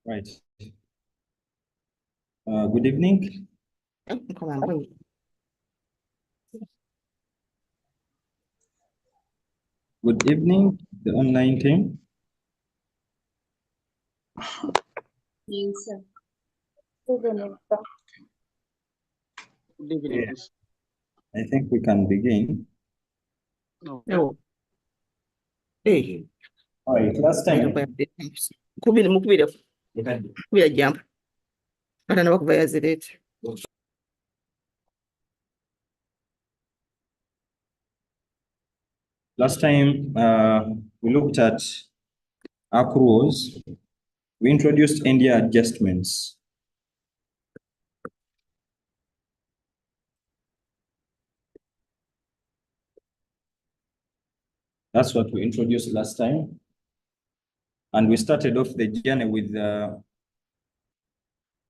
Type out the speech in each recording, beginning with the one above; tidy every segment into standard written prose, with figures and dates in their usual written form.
Right. Good evening. Good evening, the online team. Yes, sir. Yes. I think we can begin. No. Hey, All right, last time. Kubira jump. Hata na bakuvaya zirete. Last time we looked at accruals. We introduced India adjustments. That's what we introduced last time. And we started off the journey with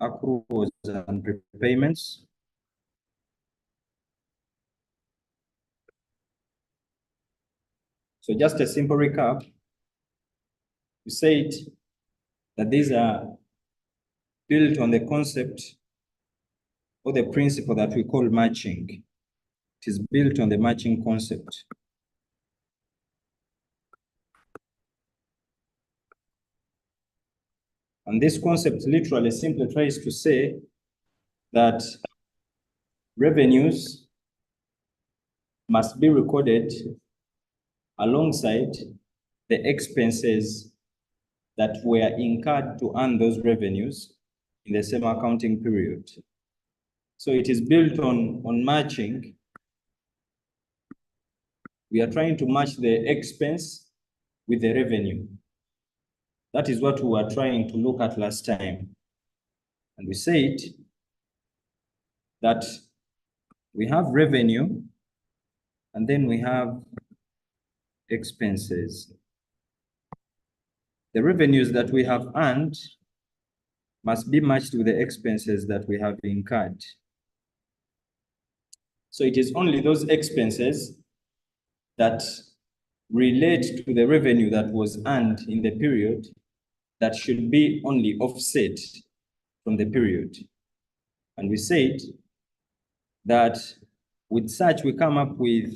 accruals and prepayments. So just a simple recap. We said that these are built on the concept or the principle that we call matching. It is built on the matching concept. And this concept literally simply tries to say that revenues must be recorded alongside the expenses that were incurred to earn those revenues in the same accounting period. So it is built on matching. We are trying to match the expense with the revenue. That is what we were trying to look at last time. And we said that we have revenue and then we have expenses. The revenues that we have earned must be matched with the expenses that we have incurred. So it is only those expenses that relate to the revenue that was earned in the period that should be only offset from the period. And we said that with such we come up with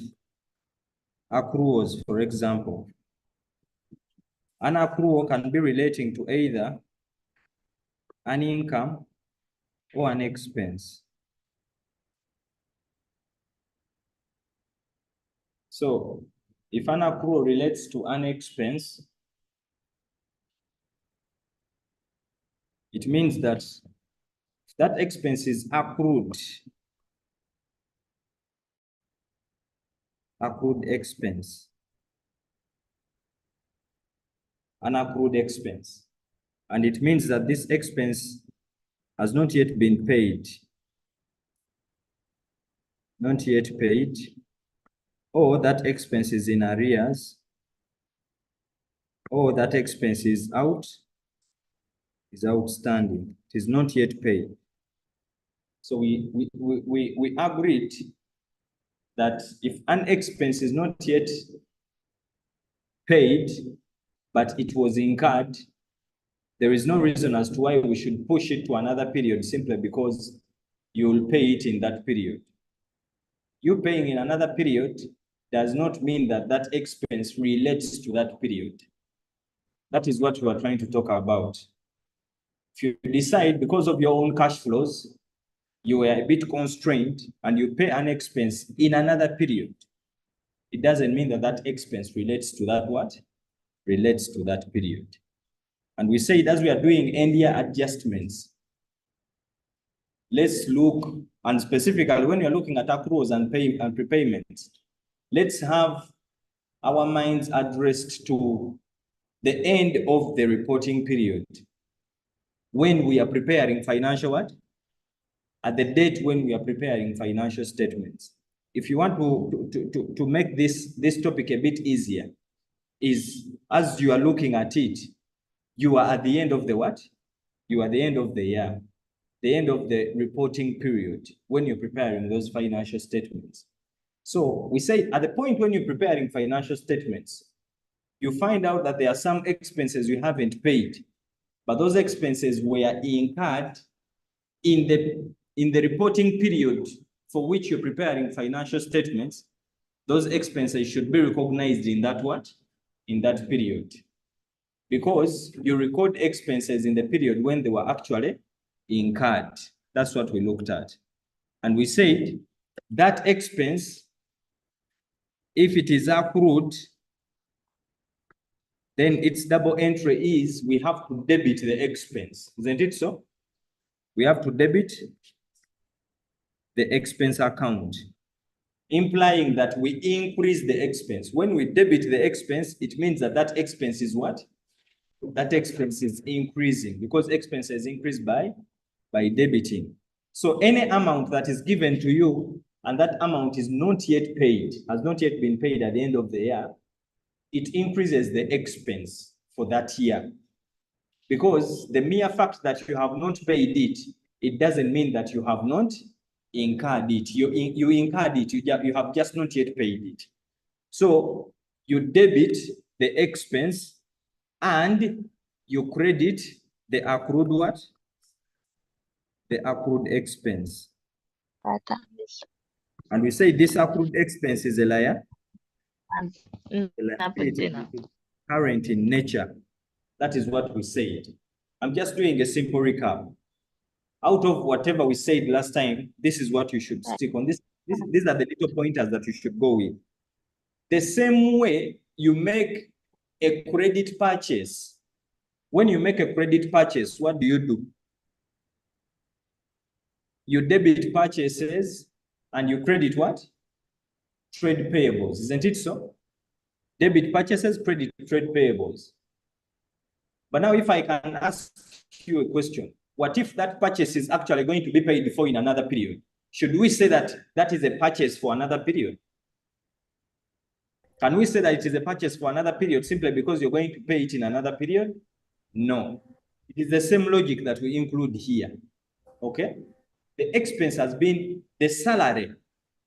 accruals, for example. An accrual can be relating to either an income or an expense. So if an accrual relates to an expense, it means that that expense is accrued expense, an accrued expense. And it means that this expense has not yet been paid, or that expense is in arrears, or that expense is outstanding. It is not yet paid. So we agreed that if an expense is not yet paid, but it was incurred, there is no reason as to why we should push it to another period simply because you will pay it in that period. You paying in another period does not mean that that expense relates to that period. That is what we are trying to talk about. If you decide because of your own cash flows, you were a bit constrained and you pay an expense in another period, it doesn't mean that that expense relates to that what? Relates to that period. And we say as we are doing India adjustments, let's look, and specifically when you're looking at accruals and prepayments, let's have our minds addressed to the end of the reporting period. When we are preparing financial what? At the date when we are preparing financial statements. If you want to make this topic a bit easier, is as you are looking at it, you are at the end of the what? You are at the end of the year, the end of the reporting period when you're preparing those financial statements. So we say at the point when you're preparing financial statements, you find out that there are some expenses you haven't paid, but those expenses were incurred in the reporting period for which you're preparing financial statements. Those expenses should be recognized in that what? In that period. Because you record expenses in the period when they were actually incurred. That's what we looked at. And we said that expense, if it is accrued, then its double entry is we have to debit the expense. Isn't it so? We have to debit the expense account, implying that we increase the expense. When we debit the expense, it means that that expense is what? That expense is increasing, because expenses increase by debiting. So any amount that is given to you and that amount is not yet paid, has not yet been paid at the end of the year, it increases the expense for that year. Because the mere fact that you have not paid it, it doesn't mean that you have not incurred it. You incurred it, you have just not yet paid it. So you debit the expense and you credit the accrued what? The accrued expense. And we say this accrued expense is a liability current in nature. That is what we said. I'm just doing a simple recap. Out of whatever we said last time, this is what you should stick on. These are the little pointers that you should go with. The same way you make a credit purchase. When you make a credit purchase, what do? You debit purchases and you credit what? Trade payables, isn't it so? Debit purchases, credit trade payables. But now if I can ask you a question, what if that purchase is actually going to be paid for in another period? Should we say that that is a purchase for another period? Can we say that it is a purchase for another period simply because you're going to pay it in another period? No. It is the same logic that we include here. Okay? The expense has been, the salary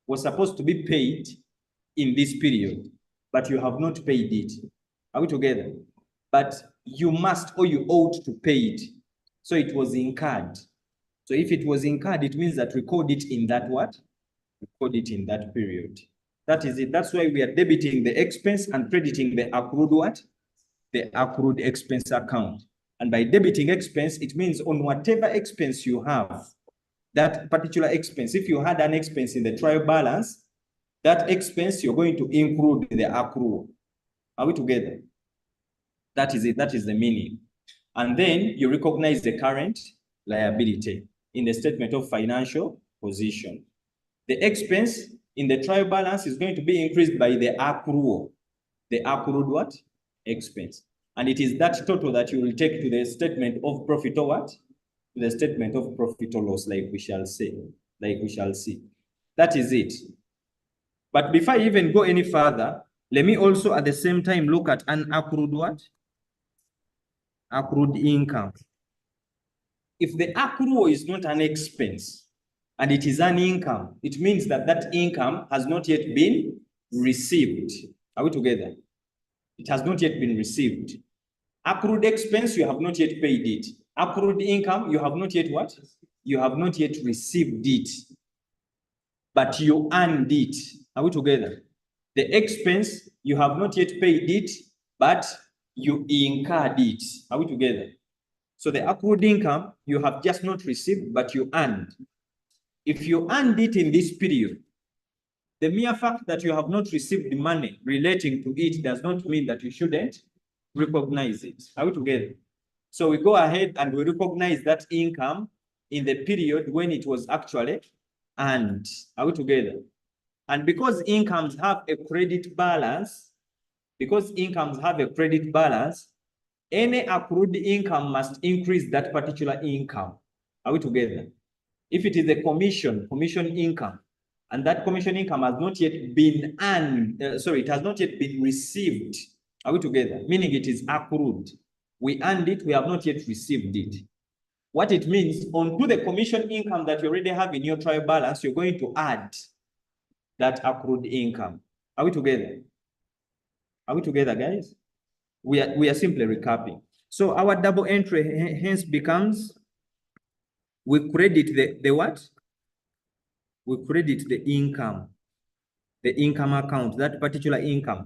was supposed to be paid in this period, but you have not paid it. Are we together? But you must or you ought to pay it. So it was incurred. So if it was incurred, it means that record it in that what? Record it in that period. That is it. That's why we are debiting the expense and crediting the accrued what? The accrued expense account. And by debiting expense, it means on whatever expense you have, that particular expense, if you had an expense in the trial balance, that expense you're going to include the accrual. Are we together? That is it. That is the meaning. And then you recognize the current liability in the statement of financial position. The expense in the trial balance is going to be increased by the accrual. The accrued what? Expense. And it is that total that you will take to the statement of profit or what? To the statement of profit or loss, like we shall say, like we shall see. That is it. But before I even go any further, let me also at the same time look at an accrued what? Accrued income. If the accrual is not an expense and it is an income, it means that that income has not yet been received. Are we together? It has not yet been received. Accrued expense, you have not yet paid it. Accrued income, you have not yet what? You have not yet received it, but you earned it. Are we together? The expense, you have not yet paid it, but you incurred it. Are we together? So the accrued income, you have just not received, but you earned. If you earned it in this period, the mere fact that you have not received the money relating to it does not mean that you shouldn't recognize it. Are we together? So we go ahead and we recognize that income in the period when it was actually earned. Are we together? And because incomes have a credit balance, any accrued income must increase that particular income. Are we together? If it is a commission income, and that commission income has not yet been earned, it has not yet been received. Are we together? Meaning it is accrued. We earned it, we have not yet received it. What it means, onto the commission income that you already have in your trial balance, you're going to add that accrued income. Are we together? Are we together, guys? We are simply recapping. So our double entry hence becomes, we credit the what? We credit the income account, that particular income.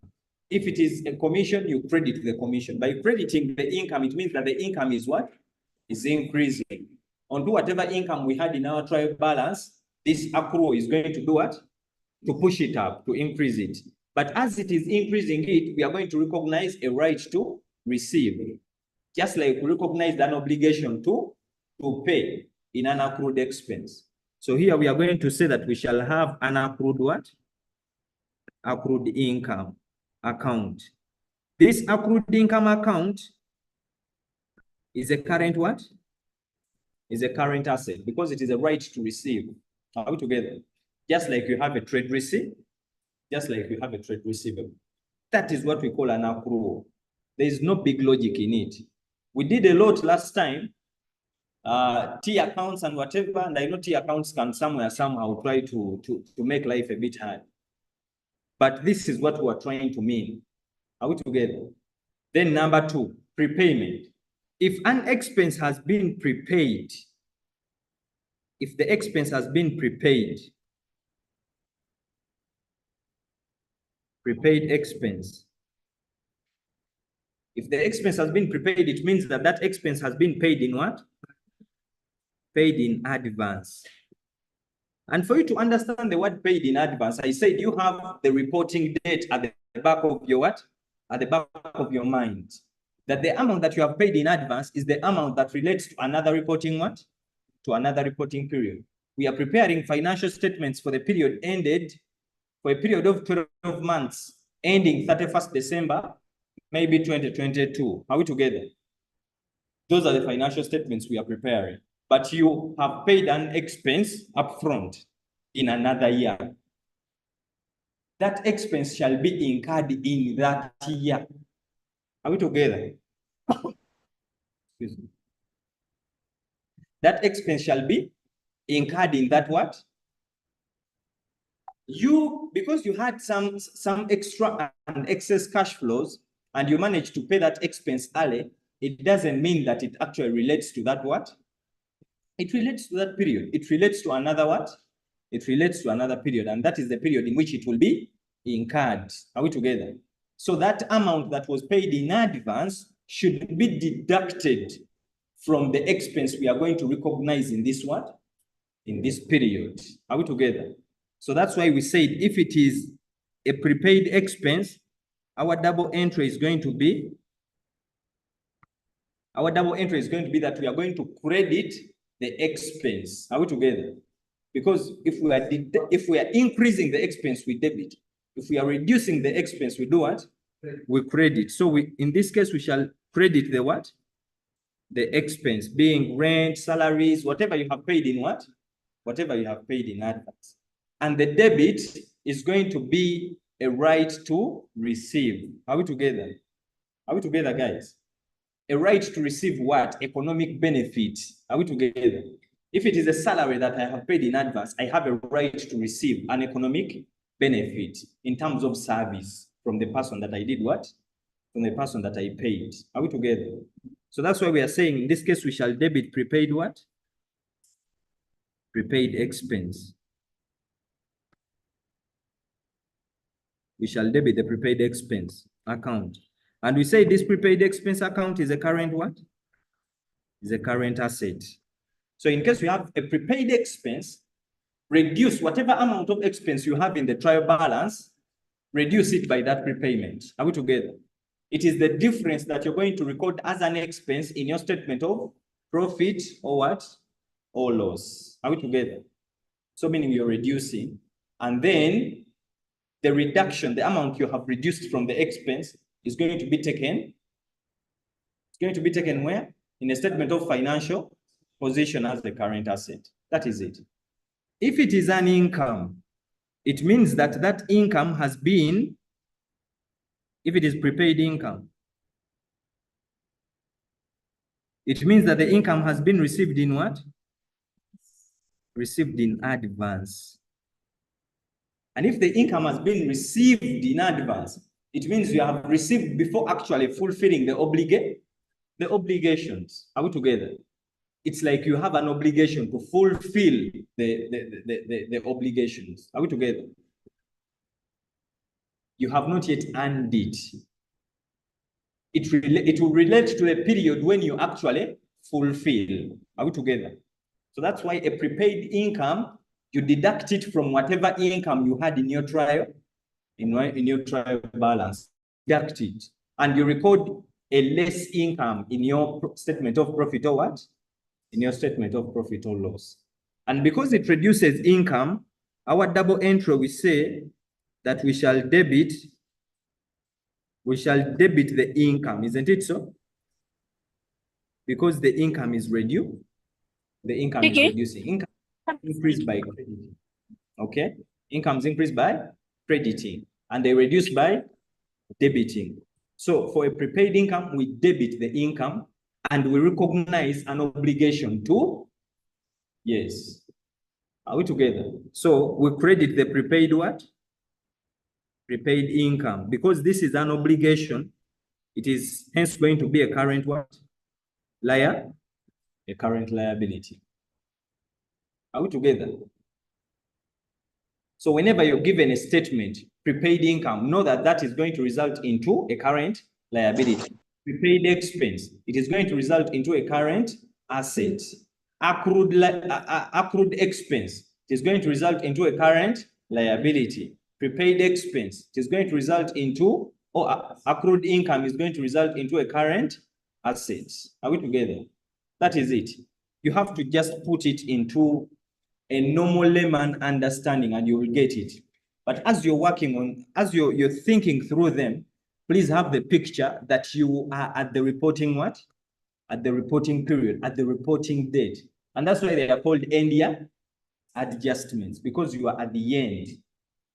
If it is a commission, you credit the commission. By crediting the income, it means that the income is what? Is increasing. Onto whatever income we had in our trial balance, this accrual is going to do what? To push it up, to increase it. But as it is increasing it, we are going to recognize a right to receive. Just like we recognize an obligation to pay in an accrued expense. So here we are going to say that we shall have an accrued what? Accrued income account. This accrued income account is a current what? Is a current asset because it is a right to receive. Are we together? Just like you have a trade receipt, just like you have a trade receivable. That is what we call an accrual. There is no big logic in it. We did a lot last time, T accounts and whatever, and I know T accounts can somehow try to make life a bit hard. But this is what we are trying to mean. Are we together? Then number 2, prepayment. If an expense has been prepaid, if the expense has been prepaid expense, if the expense has been prepaid, it means that that expense has been paid in what? Paid in advance. And for you to understand the word paid in advance, I said you have the reporting date at the back of your what? At the back of your mind. That the amount that you have paid in advance is the amount that relates to another reporting what? To another reporting period. We are preparing financial statements for the period ended, for a period of 12 months, ending 31st December, maybe 2022. Are we together? Those are the financial statements we are preparing. But you have paid an expense upfront in another year. That expense shall be incurred in that year. Are we together? Excuse me. That expense shall be incurred in that what? Because you had some extra and excess cash flows and you managed to pay that expense early, it doesn't mean that it actually relates to that what? It relates to that period. It relates to another what? It relates to another period, and that is the period in which it will be incurred. Are we together? So that amount that was paid in advance should be deducted from the expense we are going to recognize in this what? In this period. Are we together? So that's why we said if it is a prepaid expense, our double entry is going to be that we are going to credit the expense. Are we together? Because if we are increasing the expense, we debit. If we are reducing the expense, we do what? We credit. So in this case, we shall credit the what? The expense, being rent, salaries, whatever you have paid in what? Whatever you have paid in advance. And the debit is going to be a right to receive. Are we together? Are we together, guys? A right to receive what? Economic benefit. Are we together? If it is a salary that I have paid in advance, I have a right to receive an economic benefit in terms of service from the person that I did what? From the person that I paid. Are we together? So that's why we are saying in this case, we shall debit prepaid what? Prepaid expense. We shall debit the prepaid expense account. And we say this prepaid expense account is a current what? Is a current asset. So in case we have a prepaid expense, reduce whatever amount of expense you have in the trial balance, reduce it by that prepayment. Are we together? It is the difference that you're going to record as an expense in your statement of profit or what? Or loss. Are we together? So meaning you're reducing, and then the reduction, the amount you have reduced from the expense is going to be taken. It's going to be taken where? In a statement of financial position as the current asset. That is it. If it is an income, it means that that income has been, if it is prepaid income, it means that the income has been received in what? Received in advance. And if the income has been received in advance, it means you have received before actually fulfilling the obligation. the obligations. Are we together? It's like you have an obligation to fulfill the obligations. Are we together? You have not yet earned it. It will relate to a period when you actually fulfill. Are we together? So that's why a prepaid income, you deduct it from whatever income you had in your trial, in your trial balance, deduct it. And you record a less income in your statement of profit or what? In your statement of profit or loss. And because it reduces income, our double entry, we say that we shall debit the income, isn't it so? Because the income is reduced, the income is reducing. Income increased by crediting. Okay? Incomes increased by crediting, and they reduce by debiting. So for a prepaid income, we debit the income and we recognize an obligation to, yes. Are we together? So we credit the prepaid what? Prepaid income. Because this is an obligation, it is hence going to be a current what? A current liability. Are we together? So whenever you're given a statement, prepaid income, know that that is going to result into a current liability. Prepaid expense, it is going to result into a current asset. Accrued expense, it is going to result into a current liability. Prepaid expense, it is going to result into, or accrued income is going to result into a current asset. Are we together? That is it. You have to just put it into a normal layman understanding and you will get it. But as you're working on, as you're thinking through them, please have the picture that you are at the reporting what? At the reporting period, at the reporting date. And that's why they are called end year adjustments, because you are at the end.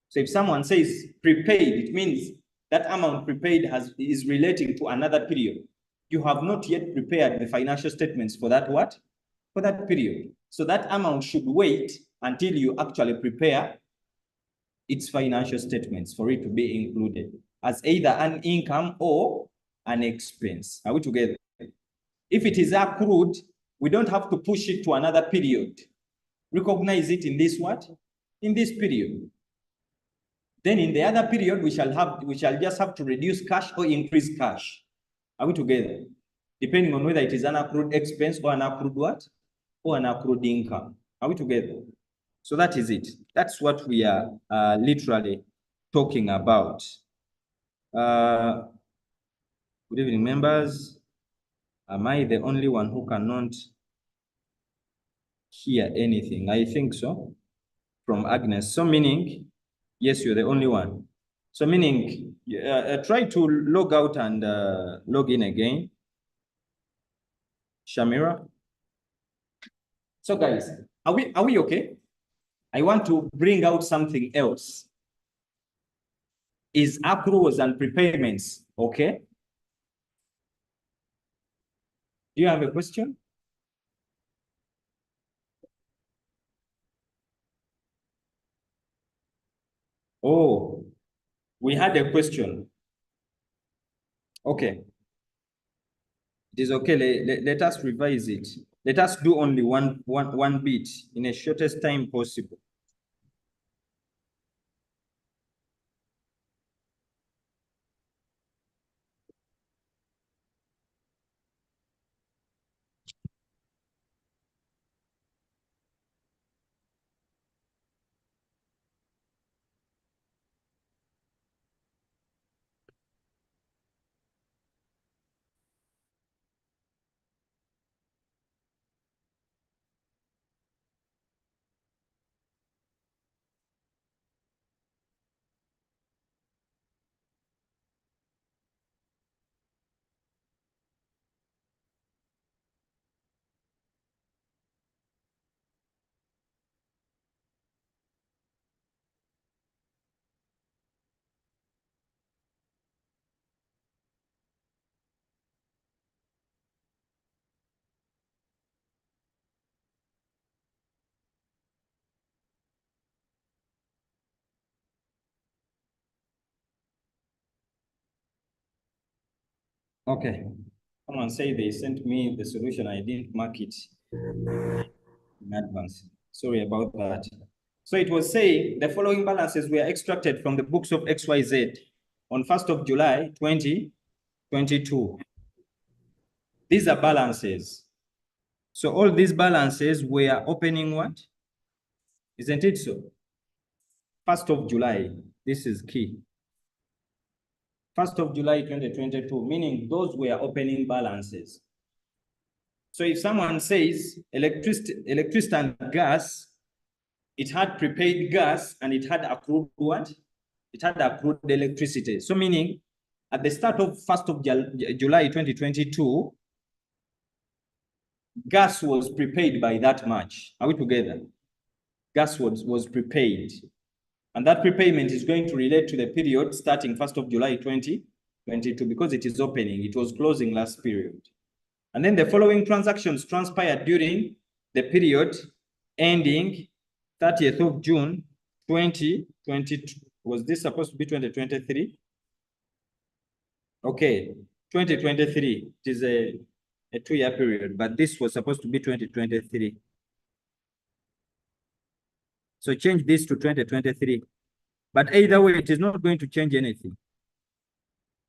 So if someone says prepaid, it means that amount prepaid is relating to another period. You have not yet prepared the financial statements for that what? For that period. So that amount should wait until you actually prepare its financial statements for it to be included as either an income or an expense. Are we together? If it is accrued, we don't have to push it to another period. Recognize it in this what? In this period. Then in the other period, we shall just have to reduce cash or increase cash. Are we together? Depending on whether it is an accrued expense or an accrued what? Or an accrued income. Are we together? So that is it. That's what we are literally talking about. Good evening, members. Am I the only one who cannot hear anything? I think so. From Agnes. So meaning, yes, you're the only one. So meaning, try to log out and log in again. Shamira. So guys, are we okay? I want to bring out something else. Is accruals and prepayments okay? Do you have a question? Oh, we had a question. Okay. It is okay. Let us revise it. Let us do only one bit in the shortest time possible. Okay. Someone say they sent me the solution. I didn't mark it in advance. Sorry about that. So it was saying the following balances were extracted from the books of XYZ on 1st of July, 2022. These are balances. So all these balances were opening what? Isn't it so? 1st of July, this is key. 1st of July, 2022, meaning those were opening balances. So if someone says electricity and gas, it had prepaid gas and it had accrued what? It had accrued electricity. So meaning at the start of 1st of July 2022, gas was prepaid by that much. Are we together? Gas was prepaid. And that prepayment is going to relate to the period starting 1st of July 2022 because it is opening. It was closing last period. And then the following transactions transpired during the period ending 30th of June 2022. Was this supposed to be 2023? Okay, 2023. It is a 2-year period, but this was supposed to be 2023. So change this to 2023. But either way, it is not going to change anything.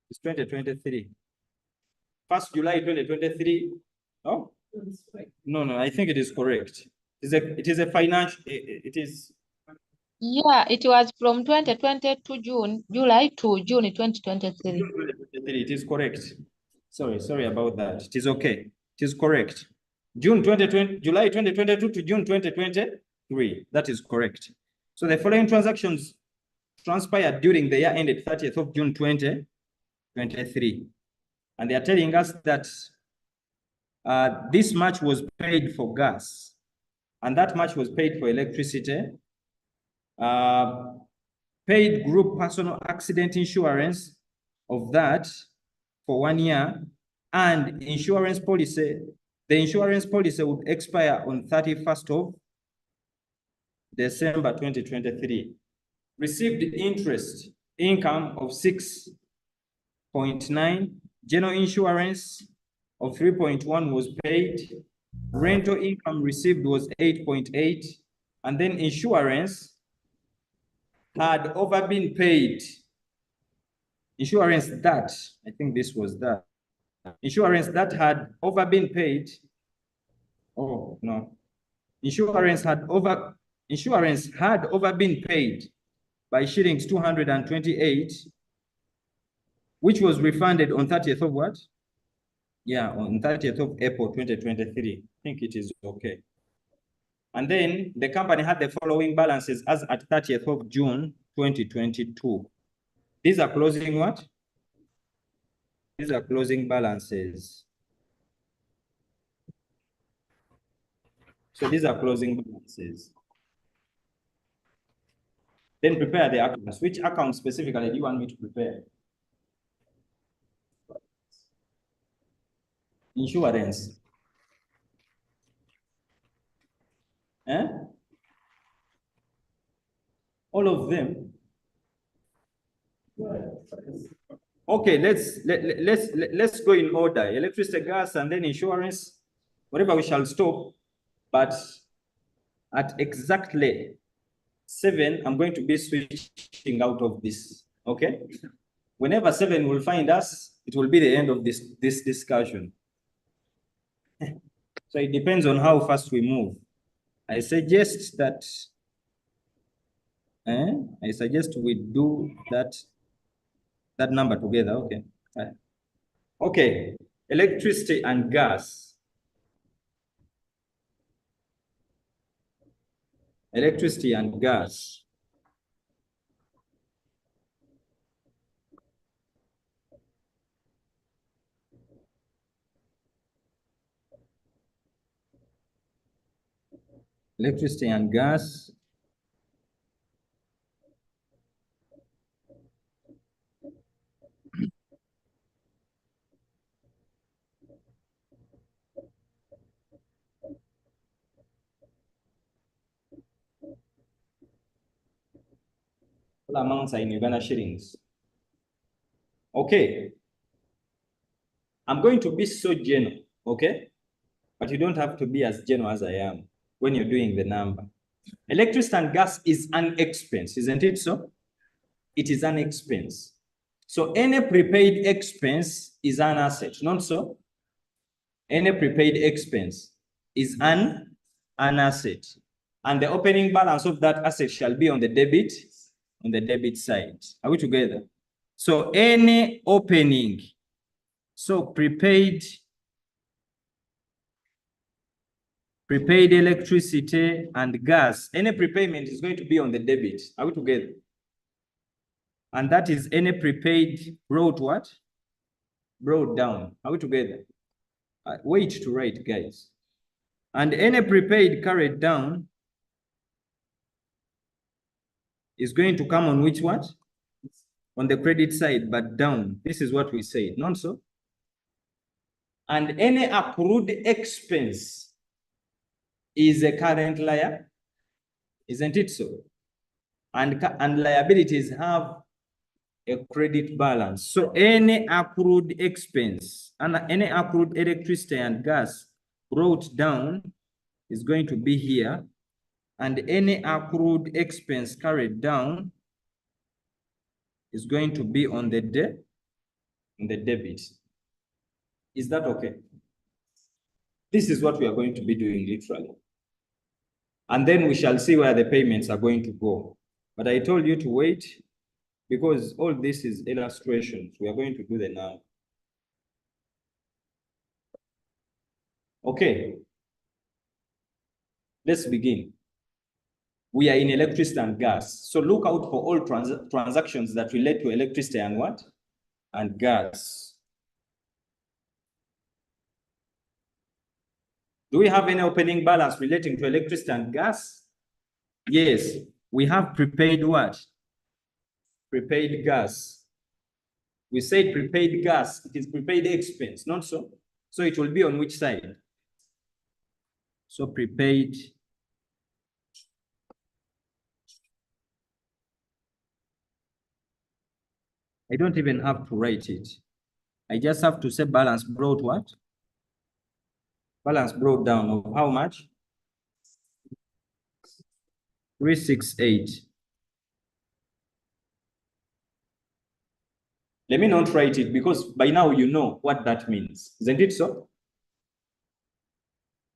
It's 2023. 1st July 2023. Oh, no, I think it is correct. It is a financial, it is. Yeah, it was from 2020 to July to June 2023. It is correct. Sorry about that. It is okay. It is correct. July 2022 to June 2023. That is correct. So the following transactions transpired during the year ended 30th of June 2023. And they are telling us that this much was paid for gas, and that much was paid for electricity, paid group personal accident insurance of that for 1 year, and insurance policy. The insurance policy would expire on 31st of December 2023. Received interest income of 6.9, general insurance of 3.1 was paid, rental income received was 8.8, and then insurance had over been paid. Insurance that, I think this was that. Insurance that had over been paid. Oh, no. Insurance had over been paid by shillings 228, which was refunded on 30th of what? Yeah, on 30th of April 2023. I think it is okay. And then the company had the following balances as at 30th of June 2022. These are closing what? These are closing balances. So these are closing balances. Then prepare the accounts. Which account specifically do you want me to prepare? Insurance. Eh? All of them. Okay, let's go in order. Electricity, gas, and then insurance, whatever we shall stop. But at exactly 7, I'm going to be switching out of this. Okay? Whenever 7 will find us, it will be the end of this discussion. So it depends on how fast we move. I suggest that we do that number together. Okay. Okay. Electricity and gas. Electricity and gas. Electricity and gas. All amounts are in Uganda shillings. Okay. I'm going to be so general, okay? But you don't have to be as general as I am when you're doing the number. Electricity and gas is an expense, isn't it so? It is an expense. So any prepaid expense is an asset, not so? Any prepaid expense is an asset. And the opening balance of that asset shall be on the debit side. Are we together? So any opening, so prepaid electricity and gas, any prepayment is going to be on the debit. Are we together? And that is any prepaid brought what? Brought down. Are we together? Wait to write, guys. And any prepaid carried down is going to come on which what? On the credit side, but down. This is what we said, not so? And any accrued expense is a current liability, isn't it so? And liabilities have a credit balance. So any accrued expense and any accrued electricity and gas brought down is going to be here, and any accrued expense carried down is going to be on the debit. Is that okay? This is what we are going to be doing literally. And then we shall see where the payments are going to go. But I told you to wait because all this is illustrations. We are going to do the now. Okay. Let's begin. We are in electricity and gas. So look out for all transactions that relate to electricity and what? And gas. Do we have any opening balance relating to electricity and gas? Yes, we have prepaid what? Prepaid gas. We said prepaid gas, it is prepaid expense, not so? So it will be on which side? So prepaid. I don't even have to write it. I just have to say balance brought what? Balance brought down of how much? 368. Let me not write it because by now you know what that means. Isn't it so?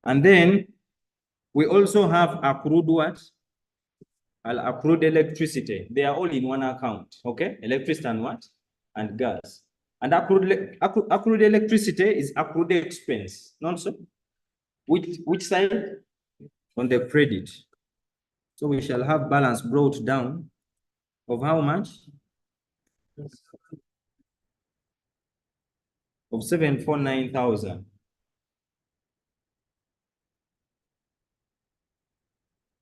And then we also have accrued what? Accrued electricity. They are all in one account, okay? Electricity and what? And gas. And accrued electricity is accrued expense, not so? Which side? On the credit. So we shall have balance brought down of how much? Of 749,000.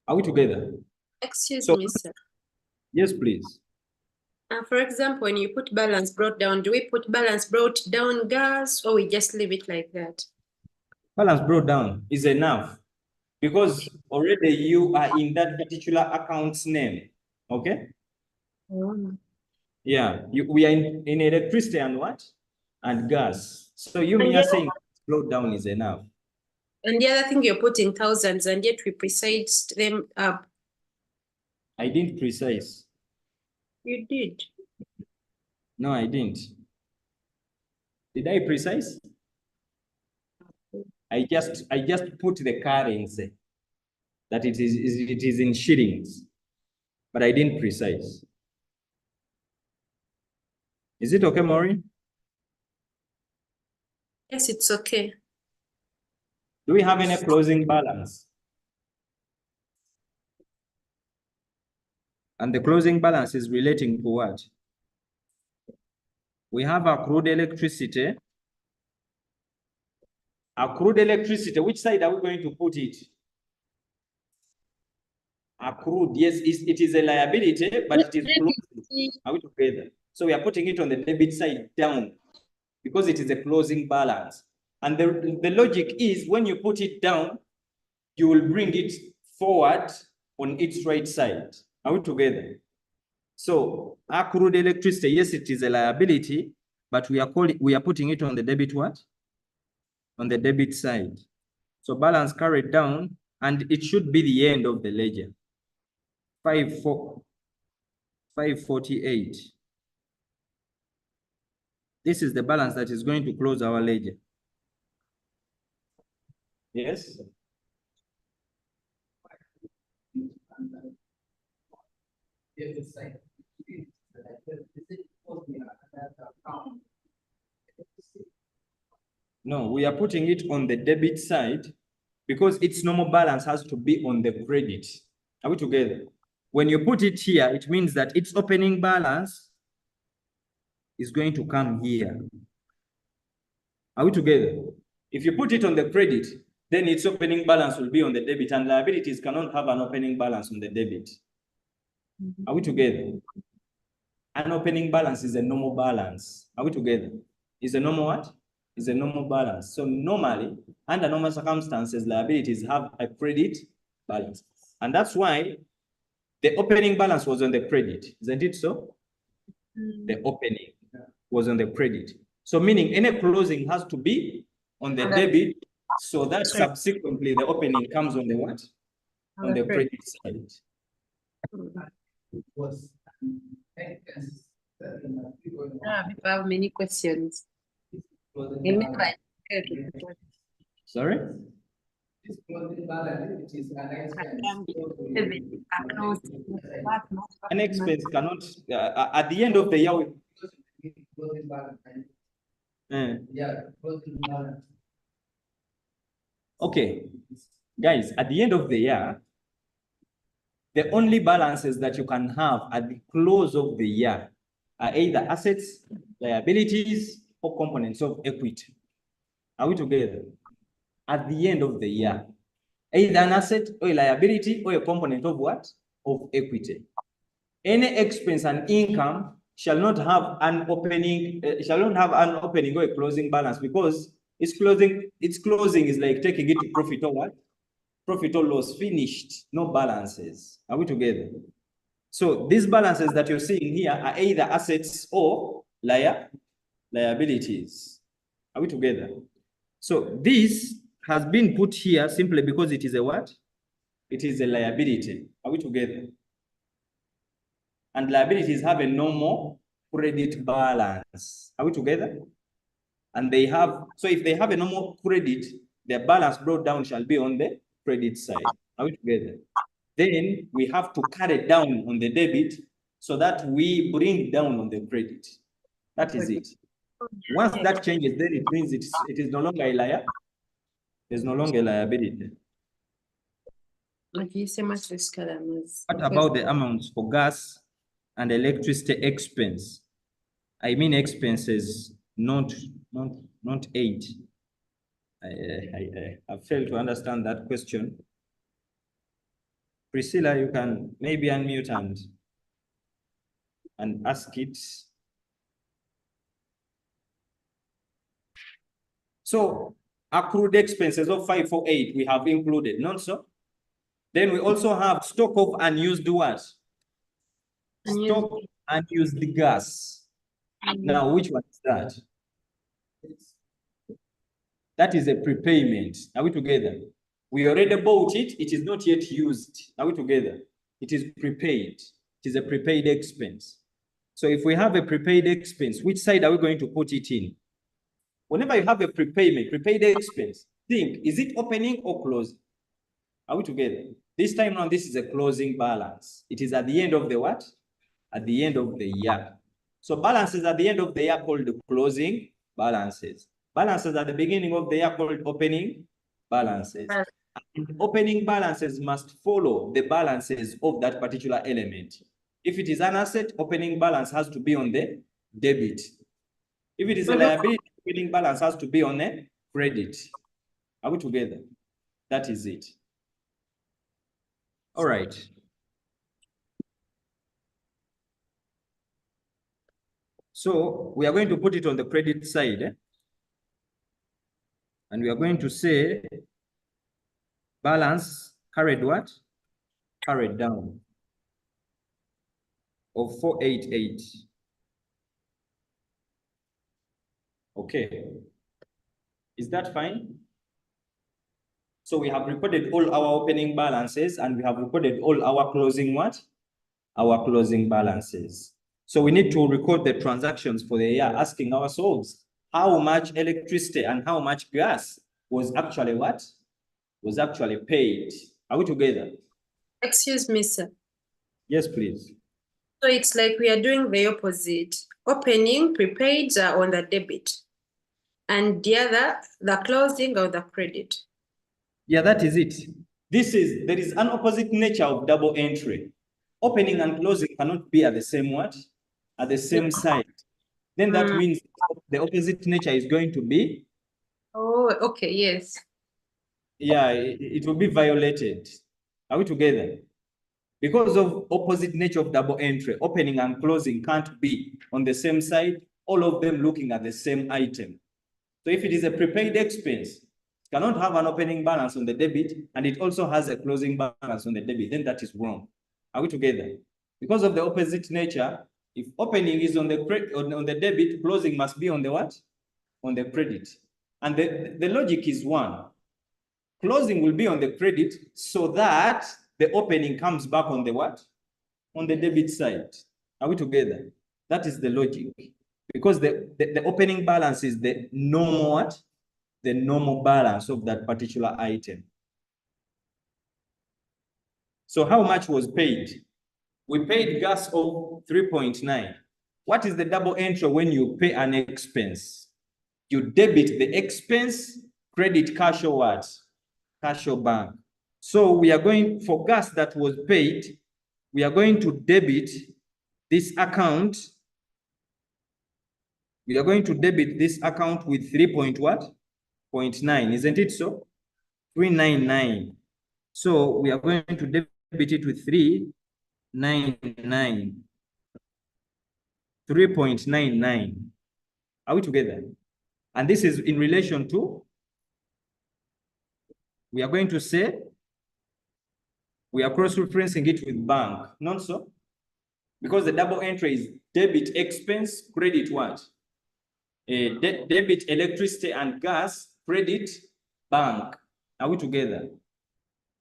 Are we together? Excuse So- me, sir. Yes, please. For example, when you put balance brought down, do we put balance brought down gas or we just leave it like that? Balance brought down is enough because already you are in that particular account's name. Okay? Yeah, we are in electricity and what? And gas. So you And me are yeah. saying brought down is enough. And the other thing, you're putting thousands and yet we precised them up. I didn't precise. You did. No, I didn't. Did I precise? I just put the currency that it is in shillings, but I didn't precise. Is it okay, Maureen? Yes, it's okay. Do we have any closing balance? And the closing balance is relating to what? We have accrued electricity. Accrued electricity, which side are we going to put it? Accrued, yes, it is a liability, but it is closing. Are we together? So we are putting it on the debit side down because it is a closing balance. And the logic is when you put it down, you will bring it forward on its right side. Are we together? So accrued electricity, yes, it is a liability, but we are putting it on the debit what? On the debit side. So balance carried down, and it should be the end of the ledger. 548. This is the balance that is going to close our ledger. Yes? No, we are putting it on the debit side because its normal balance has to be on the credit. Are we together? When you put it here, it means that its opening balance is going to come here. Are we together? If you put it on the credit, then its opening balance will be on the debit, and liabilities cannot have an opening balance on the debit. Are we together? An opening balance is a normal balance. Are we together? Is a normal what? Is a normal balance. So normally, under normal circumstances, liabilities have a credit balance. And that's why the opening balance was on the credit. Isn't it so? The opening was on the credit. So meaning any closing has to be on the debit, so that subsequently the opening comes on the what? On the credit side. We have many questions. Sorry? An expense cannot, at the end of the year, okay, guys, at the end of the year, the only balances that you can have at the close of the year are either assets, liabilities, or components of equity. Are we together? At the end of the year, either an asset or a liability or a component of what? Of equity. Any expense and income shall not have an opening, or a closing balance, because its closing is like taking it to profit or what? Profit or loss, finished, no balances. Are we together? So these balances that you're seeing here are either assets or liabilities. Are we together? So this has been put here simply because it is a what? It is a liability. Are we together? And liabilities have a normal credit balance. Are we together? And they have, so if they have a normal credit, their balance brought down shall be on the credit side. Are we together? Then we have to cut it down on the debit so that we bring down on the credit. That is it. Once that changes, then it means it is no longer a liability. There's no longer a liability. What about the amounts for gas and electricity expense? I mean expenses, not aid. I failed to understand that question. Priscilla, you can maybe unmute and ask it. So accrued expenses of 548 we have included, not so? Then we also have stock of unused what? Stock unused gas. Now, which one is that? That is a prepayment. Are we together? We already bought it. It is not yet used. Are we together? It is prepaid. It is a prepaid expense. So if we have a prepaid expense, which side are we going to put it in? Whenever you have a prepaid expense, think, is it opening or closing? Are we together? This time around, this is a closing balance. It is at the end of the what? At the end of the year. So balances at the end of the year called the closing balances. Balances at the beginning of the year called opening balances. And opening balances must follow the balances of that particular element. If it is an asset, opening balance has to be on the debit. If it is a liability, opening balance has to be on a credit. Are we together? That is it. All right. So we are going to put it on the credit side. And we are going to say balance carried what? Carried down of 488. Okay. Is that fine? So we have recorded all our opening balances and we have recorded all our closing what? Our closing balances. So we need to record the transactions for the year, asking ourselves how much electricity and how much gas was actually what? Was actually paid. Are we together? Excuse me, sir. Yes, please. So it's like we are doing the opposite. Opening, prepaids are on the debit. And the other, the closing or the credit. Yeah, that is it. There is an opposite nature of double entry. Opening and closing cannot be at the same what? At the same side. Then that means the opposite nature is going to be, Oh, okay, yes. yeah, it will be violated. Are we together? Because of opposite nature of double entry, opening and closing can't be on the same side, all of them looking at the same item. So if it is a prepaid expense, it cannot have an opening balance on the debit and it also has a closing balance on the debit, then that is wrong. Are we together? Because of the opposite nature, if opening is on the debit, closing must be on the what? On the credit. And the logic is one. Closing will be on the credit so that the opening comes back on the what? On the debit side. Are we together? That is the logic. Because the opening balance is the normal what? The normal balance of that particular item. So how much was paid? We paid gas of 3.9. What is the double entry when you pay an expense? You debit the expense, credit cash or what? Cash or bank. So we are going, for gas that was paid, we are going to debit this account. We are going to debit this account with 3.9, isn't it so? 399. So we are going to debit it with 399. 3.99. Are we together? And this is in relation to, we are going to say, we are cross-referencing it with bank, not so? Because the double entry is debit expense, credit what? Debit electricity and gas, credit bank. Are we together?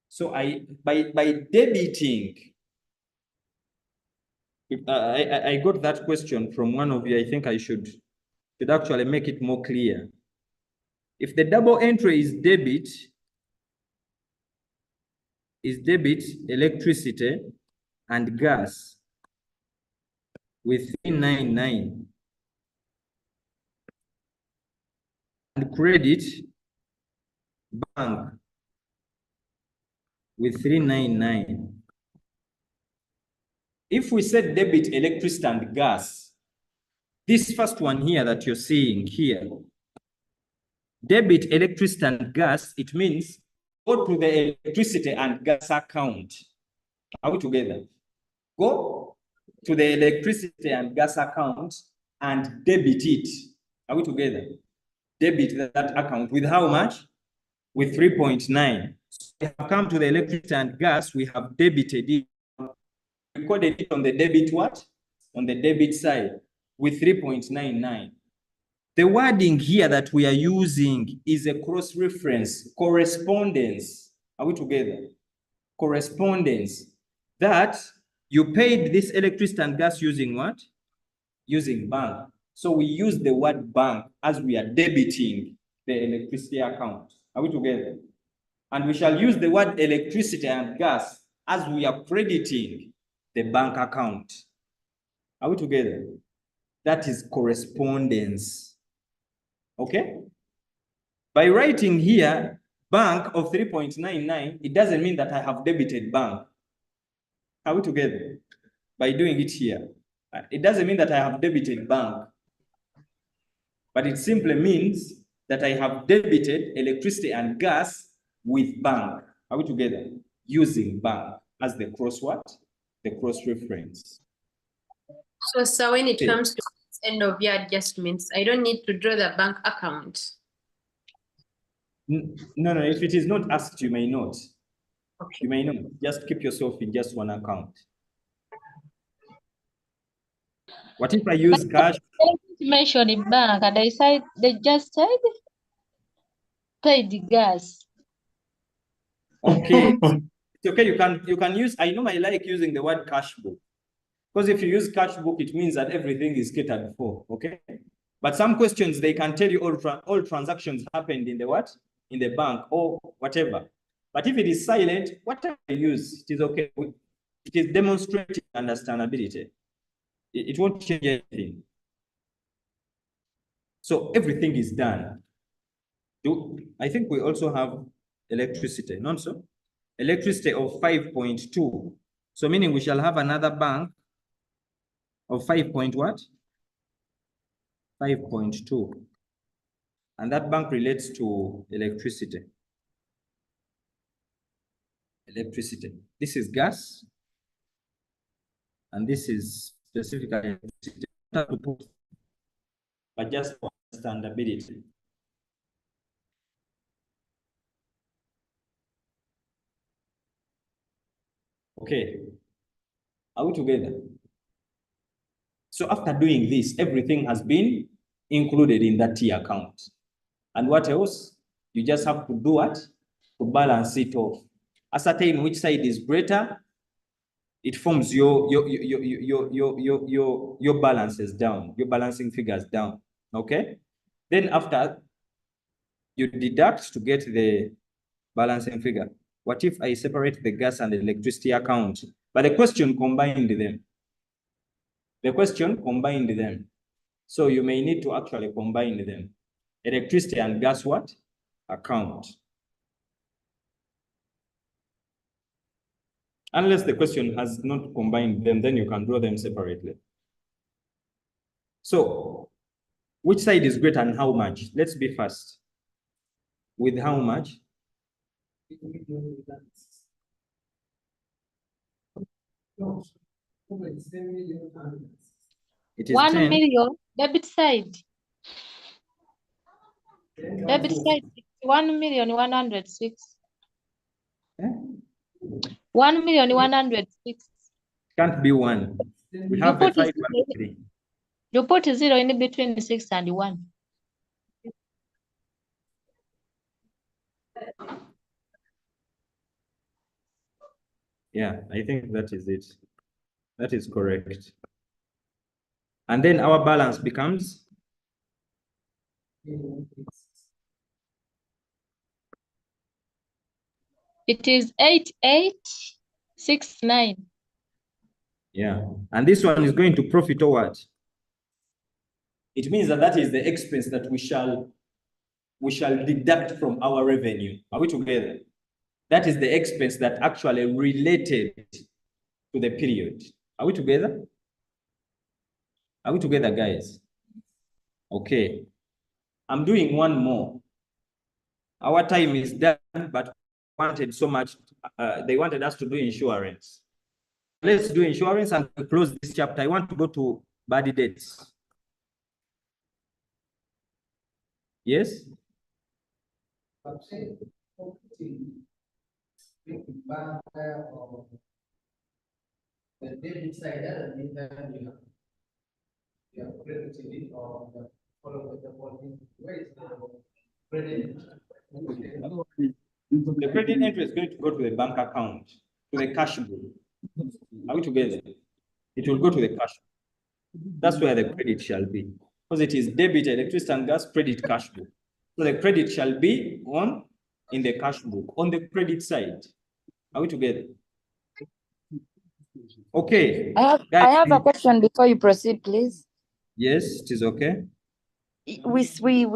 So by debiting, I got that question from one of you. I think I should actually make it more clear. If the double entry is debit electricity and gas with 399 and credit bank with 399. If we said debit electricity and gas, this first one here that you're seeing here, debit electricity and gas, it means go to the electricity and gas account. Are we together? Go to the electricity and gas account and debit it. Are we together? Debit that account with how much? With 3.9. So we have come to the electricity and gas, we have debited it, recorded it on the debit what? On the debit side with 3.99. The wording here that we are using is a cross-reference, correspondence. Are we together? Correspondence. That you paid this electricity and gas using what? Using bank. So we use the word bank as we are debiting the electricity account. Are we together? And we shall use the word electricity and gas as we are crediting the bank account. Are we together? That is correspondence. Okay? By writing here, bank of 3.99, it doesn't mean that I have debited bank. Are we together? By doing it here, it doesn't mean that I have debited bank, but it simply means that I have debited electricity and gas with bank. Are we together? Using bank as the cross what? The cross reference. So when it comes to end of year adjustments, I don't need to draw the bank account. No, if it is not asked, you may not. Okay. You may not. Just keep yourself in just one account. What if I use cash They didn't mention a bank, and they just said paid the gas. Okay. It's okay, you can use, I normally like using the word cash book. Because if you use cash book, it means that everything is catered for, okay? But some questions, they can tell you all transactions happened in the what? In the bank or whatever. But if it is silent, whatever you use, it is okay. It is demonstrating understandability. It won't change anything. So everything is done. I think we also have electricity, not so? Electricity of 5.2. So meaning we shall have another bank of 5 point what? 5.2. And that bank relates to electricity. Electricity. This is gas. And this is specifically electricity. But just for understandability. Okay. Are we together? So after doing this, everything has been included in that T account. And what else? You just have to do what? To balance it off. Ascertain which side is greater. It forms your balances down, your balancing figures down. Okay. Then after you deduct to get the balancing figure. What if I separate the gas and the electricity account? But the question combined them. The question combined them. So you may need to actually combine them. Electricity and gas what? Account. Unless the question has not combined them, then you can draw them separately. So which side is greater and how much? Let's be fast. With how much? It is 1 10. million debit side. Debit side 1,106,000. Eh? 1,106,000. Can't be one. We have a 5 and a 3. You put a 0 in between 6 and 1. Yeah, I think that is it. That is correct. And then our balance becomes? It is 8869. Yeah. And this one is going to profit or what? It means that that is the expense that we shall deduct from our revenue. Are we together? That is the expense that actually related to the period. Are we together? Are we together, guys? Okay. I'm doing one more. Our time is done, but wanted so much. They wanted us to do insurance. Let's do insurance and close this chapter. I want to go to bad debts. Yes? The debit side doesn't mean that you have credited it or follow the following ways. Credit. The credit entry is going to go to the bank account, to the cash book. Are we together? It will go to the cash. That's where the credit shall be. Because it is debit, electricity and gas, credit, cash book. So the credit shall be in the cash book, on the credit side. Are we together? Okay. I have a question before you proceed, please. Yes, it is okay. We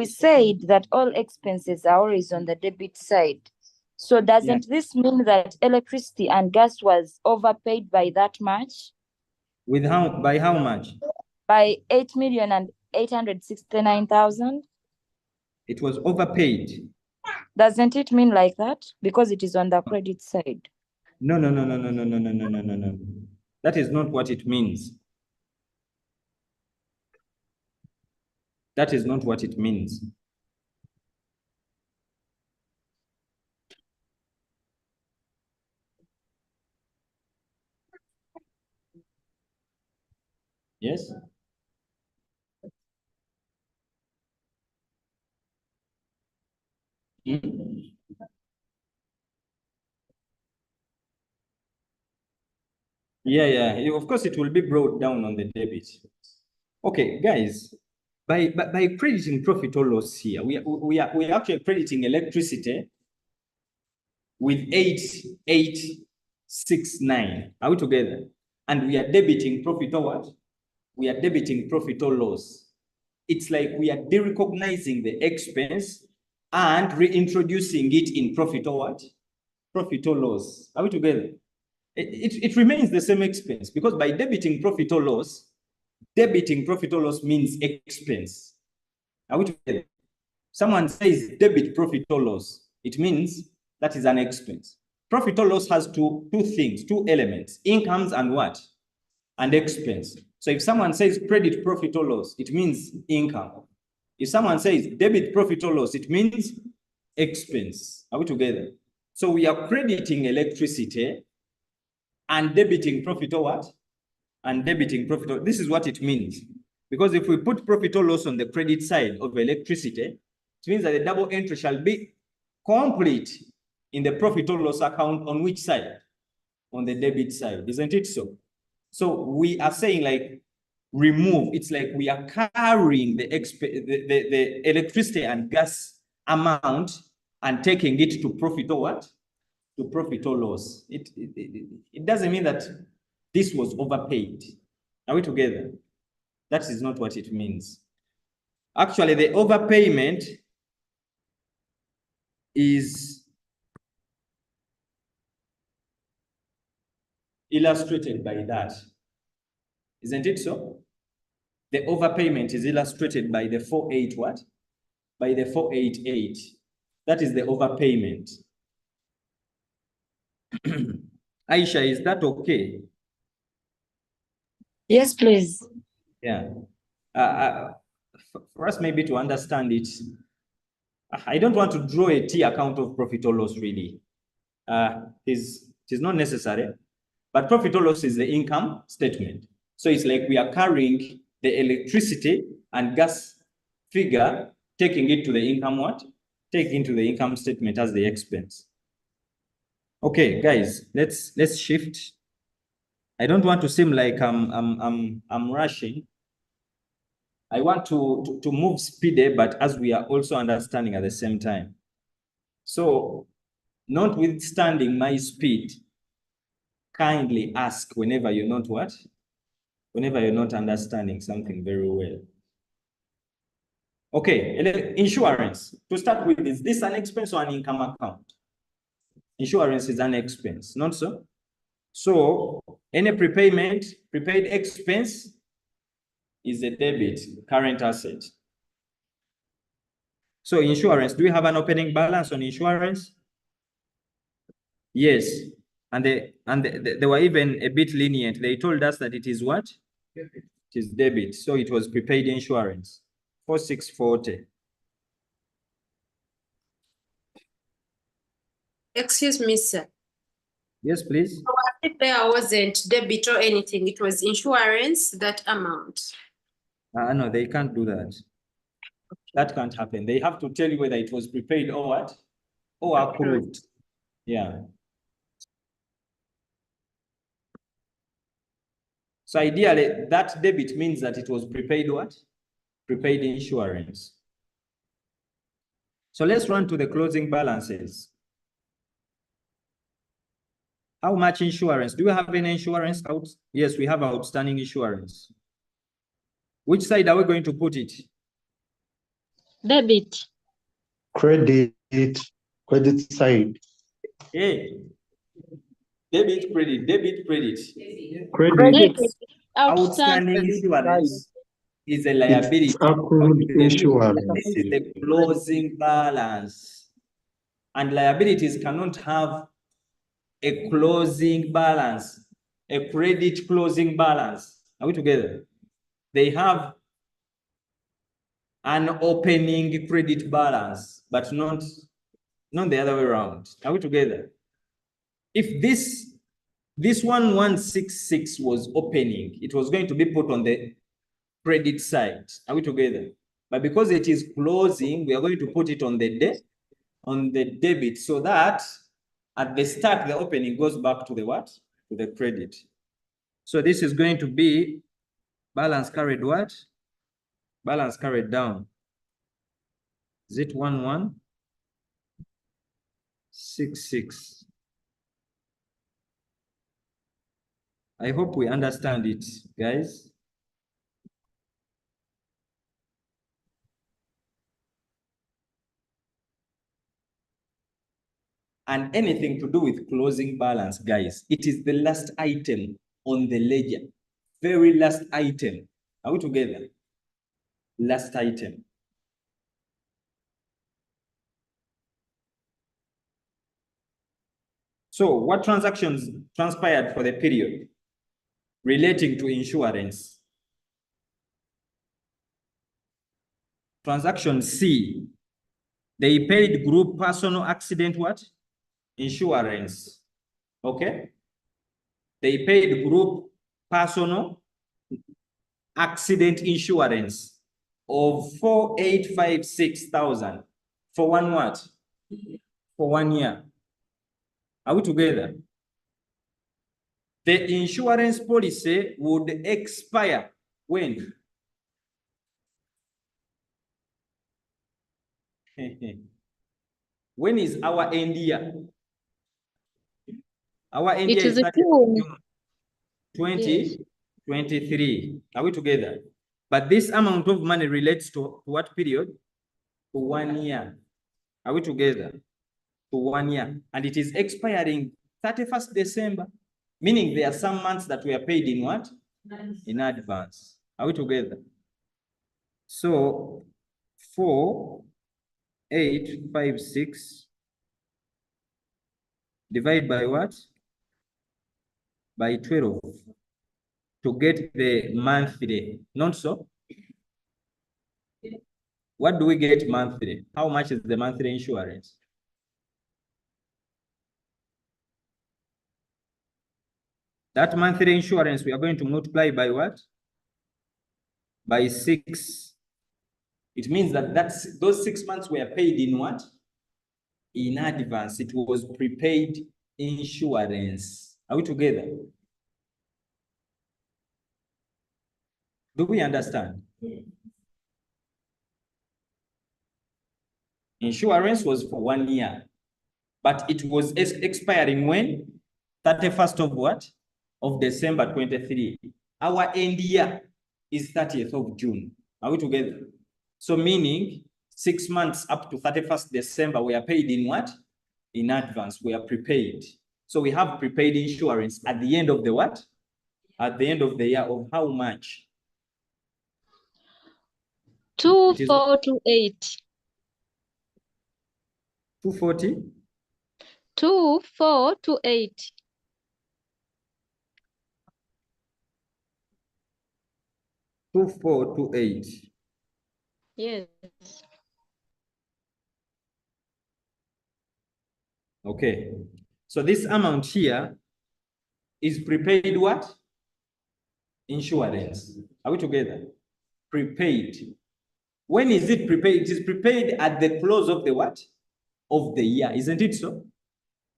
said that all expenses are always on the debit side. So doesn't this mean that electricity and gas was overpaid by that much? By how much? By 8,869,000. It was overpaid. Doesn't it mean like that? Because it is on the credit side. No. That is not what it means. That is not what it means. Yes? Hmm? Yeah. Of course, it will be brought down on the debit. Okay, guys, by crediting profit or loss here, we are actually crediting electricity with 8869. Are we together? And we are debiting profit or what? We are debiting profit or loss. It's like we are derecognizing the expense and reintroducing it in profit or what? Profit or loss. Are we together? It remains the same expense, because by debiting profit or loss means expense. Are we together? Someone says debit profit or loss, it means that is an expense. Profit or loss has two things, two elements, incomes and what? And expense. So if someone says credit profit or loss, it means income. If someone says debit profit or loss, it means expense. Are we together? So we are crediting electricity and debiting profit or what? And debiting profit or, this is what it means. Because if we put profit or loss on the credit side of electricity, it means that the double entry shall be complete in the profit or loss account on which side? On the debit side, isn't it so? So we are saying like remove, it's like we are carrying the electricity and gas amount and taking it to profit or what? To profit or loss. It doesn't mean that this was overpaid. Are we together? That is not what it means. Actually, the overpayment is illustrated by that. Isn't it so? The overpayment is illustrated by the 48 what? By the 488. That is the overpayment. Aisha, is that okay? Yes, please. Yeah. For us maybe to understand it, I don't want to draw a T account of profit or loss really. It is not necessary, but profit or loss is the income statement. So it's like we are carrying the electricity and gas figure, taking it to the income what? Taking to the income statement as the expense. Okay, guys, let's shift. I don't want to seem like I'm rushing. I want to move speedy, but as we are also understanding at the same time. So, notwithstanding my speed, kindly ask whenever you're not what? Whenever you're not understanding something very well. Okay, insurance. To start with, is this an expense or an income account? Insurance is an expense, not so? So, any prepaid expense is a debit, current asset. So insurance, do we have an opening balance on insurance? Yes, and they were even a bit lenient. They told us that it is what? Debit. It is debit, so it was prepaid insurance, 4640. Excuse me, sir. Yes, please. If there wasn't debit or anything, it was insurance, that amount. No, they can't do that. That can't happen. They have to tell you whether it was prepaid or what? Or accrued. Yeah. So ideally, that debit means that it was prepaid what? Prepaid insurance. So let's run to the closing balances. How much insurance? Do we have any insurance out? Yes, we have outstanding insurance. Which side are we going to put it? Debit. Credit side. Hey, debit, credit, debit, credit. Credit. Outstanding insurance is a liability. It's accrued insurance. This is the closing balance. And liabilities cannot have a closing balance, a credit closing balance. Are we together? They have an opening credit balance, but not the other way around. Are we together? If this 1166 was opening, it was going to be put on the credit side. Are we together? But because it is closing, we are going to put it on the on the debit so that at the start, the opening goes back to the what? To the credit. So this is going to be balance carried what? Balance carried down. Is it 1166? I hope we understand it, guys. And anything to do with closing balance, guys, it is the last item on the ledger. Very last item. Are we together? Last item. So what transactions transpired for the period relating to insurance? Transaction C, they paid group personal accident what? Insurance. Okay. They paid group personal accident insurance of 4,856,000 for one what? For 1 year. Are we together? The insurance policy would expire when? When is our end year? Our end It year is is June. 2023. Are we together? But this amount of money relates to what period? To 1 year. Are we together? To 1 year. And it is expiring 31st December. Meaning there are some months that we are paid in what? In advance. Are we together? So 4,856 divide by what? By 12 to get the monthly, not so? What do we get monthly? How much is the monthly insurance? That monthly insurance, we are going to multiply by what? By 6. It means that those 6 months were paid in what? In advance. It was prepaid insurance. Are we together? Do we understand? Insurance was for 1 year, but it was expiring when? 31st of what? Of December 23. Our end year is 30th of June. Are we together? So meaning 6 months up to 31st December, we are paid in what? In advance, we are prepaid. So we have prepaid insurance at the end of the what? At the end of the year of how much? 2428. 240? 2428. $2428. Yes. Okay. So this amount here is prepaid what? Insurance. Are we together? Prepaid. When is it prepaid? It is prepaid at the close of the what? Of the year, isn't it so?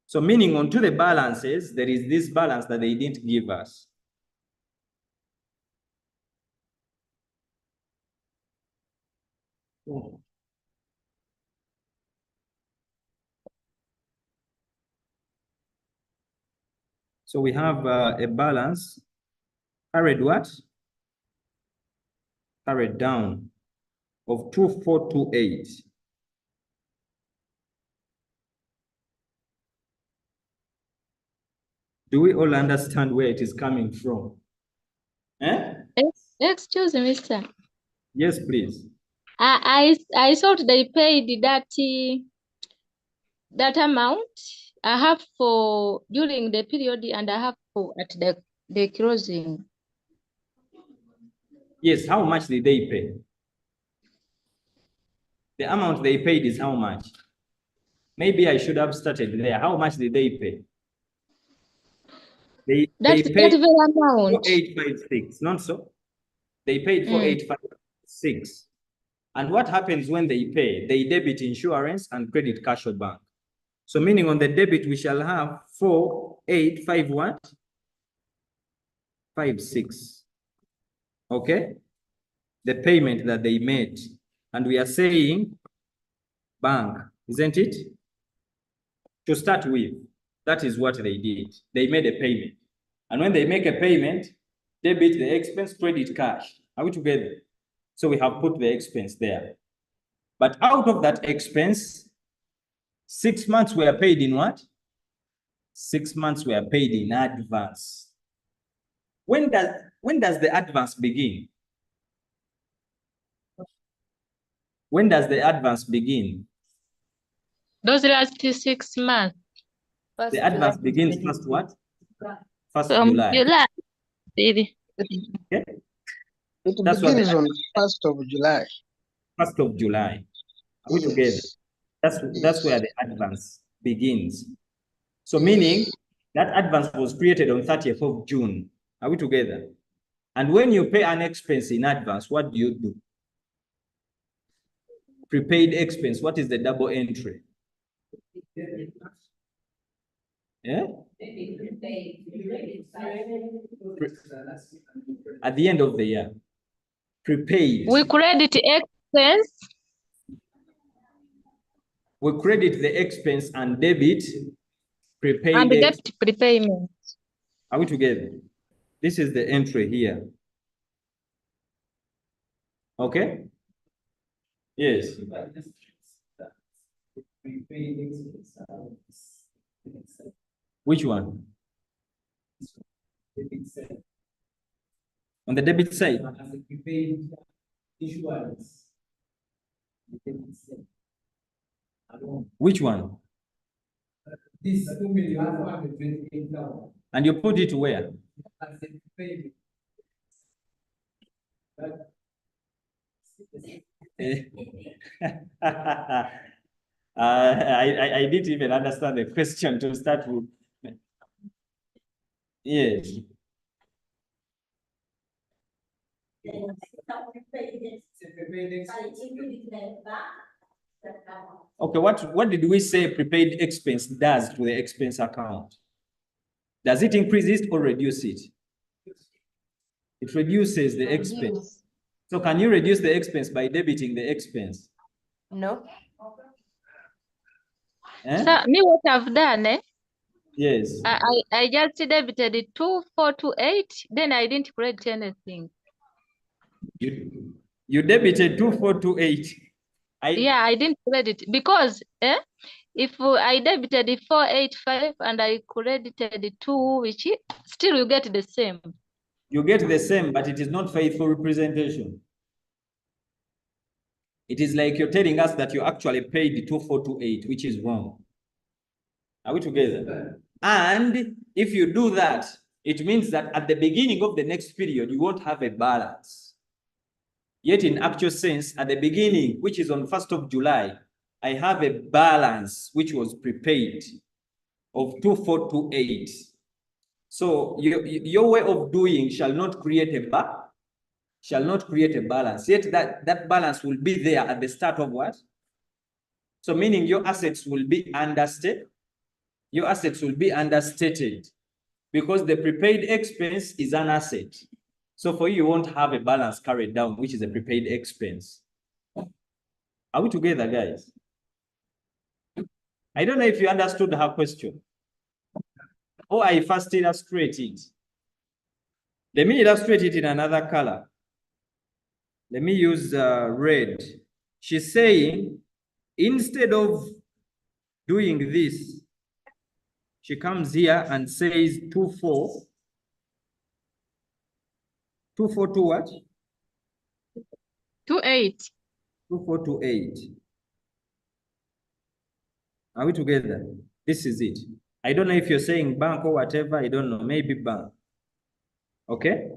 So meaning onto the balances, there is this balance that they didn't give us. So we have a balance carried what? Carried down of 2428. Do we all understand where it is coming from? Eh? Excuse me, mister. Yes, please. I thought they paid that amount. I have for during the period and I have for at the closing. Yes, how much did they pay? The amount they paid is how much? Maybe I should have started there. How much did they pay? They That's paid that very amount. 4,856, not so? They paid 4,856. And what happens when they pay? They debit insurance and credit cash or bank. So meaning on the debit, we shall have 4,851 what? 56. Okay? The payment that they made. And we are saying bank, isn't it? To start with, that is what they did. They made a payment. And when they make a payment, debit the expense, credit cash. Are we together? So we have put the expense there. But out of that expense, 6 months were paid in what? 6 months were paid in advance. When does the advance begin? When does the advance begin? Those last 6 months. First The advance July begins 2022. first what? First From July. July. Baby. Okay? It That's what begins on 1st of July. 1st of July. Are we together? Yes. That's where the advance begins. So meaning that advance was created on 30th of June. Are we together? And when you pay an expense in advance, what do you do? Prepaid expense. What is the double entry? Yeah? At the end of the year. Prepaid. We credit expense. We credit the expense and debit prepaid. And debt prepayment. Are we together? This is the entry here. Okay? Yes. Which one? On the debit side? Which one? This 2,428,000. And you put it where? As a payment. I didn't even understand the question to start with. Yes. Okay, what did we say prepaid expense does to the expense account? Does it increase it or reduce it? It reduces the expense. So can you reduce the expense by debiting the expense? No. Eh? So me what I've done, Yes. I just debited 2,428, then I didn't credit anything. You debited 2,428. Yeah, I didn't credit because if I debited 485 and I credited 2, which still you get the same. You get the same, but it is not faithful representation. It is like you're telling us that you actually paid 2,428, which is wrong. Are we together? And if you do that, it means that at the beginning of the next period, you won't have a balance. Yet in actual sense, at the beginning, which is on 1st of July, I have a balance which was prepaid of 2,428. So your way of doing shall not create a balance. Yet that balance will be there at the start of what? So meaning your assets will be understated. Your assets will be understated because the prepaid expense is an asset. So for you won't have a balance carried down, which is a prepaid expense. Are we together, guys? I don't know if you understood her question. Or I first illustrate it. Let me illustrate it in another color. Let me use red. She's saying, instead of doing this, she comes here and says 2,428 what? 28. 2,428. Are we together? This is it. I don't know if you're saying bank or whatever. I don't know. Maybe bank. Okay.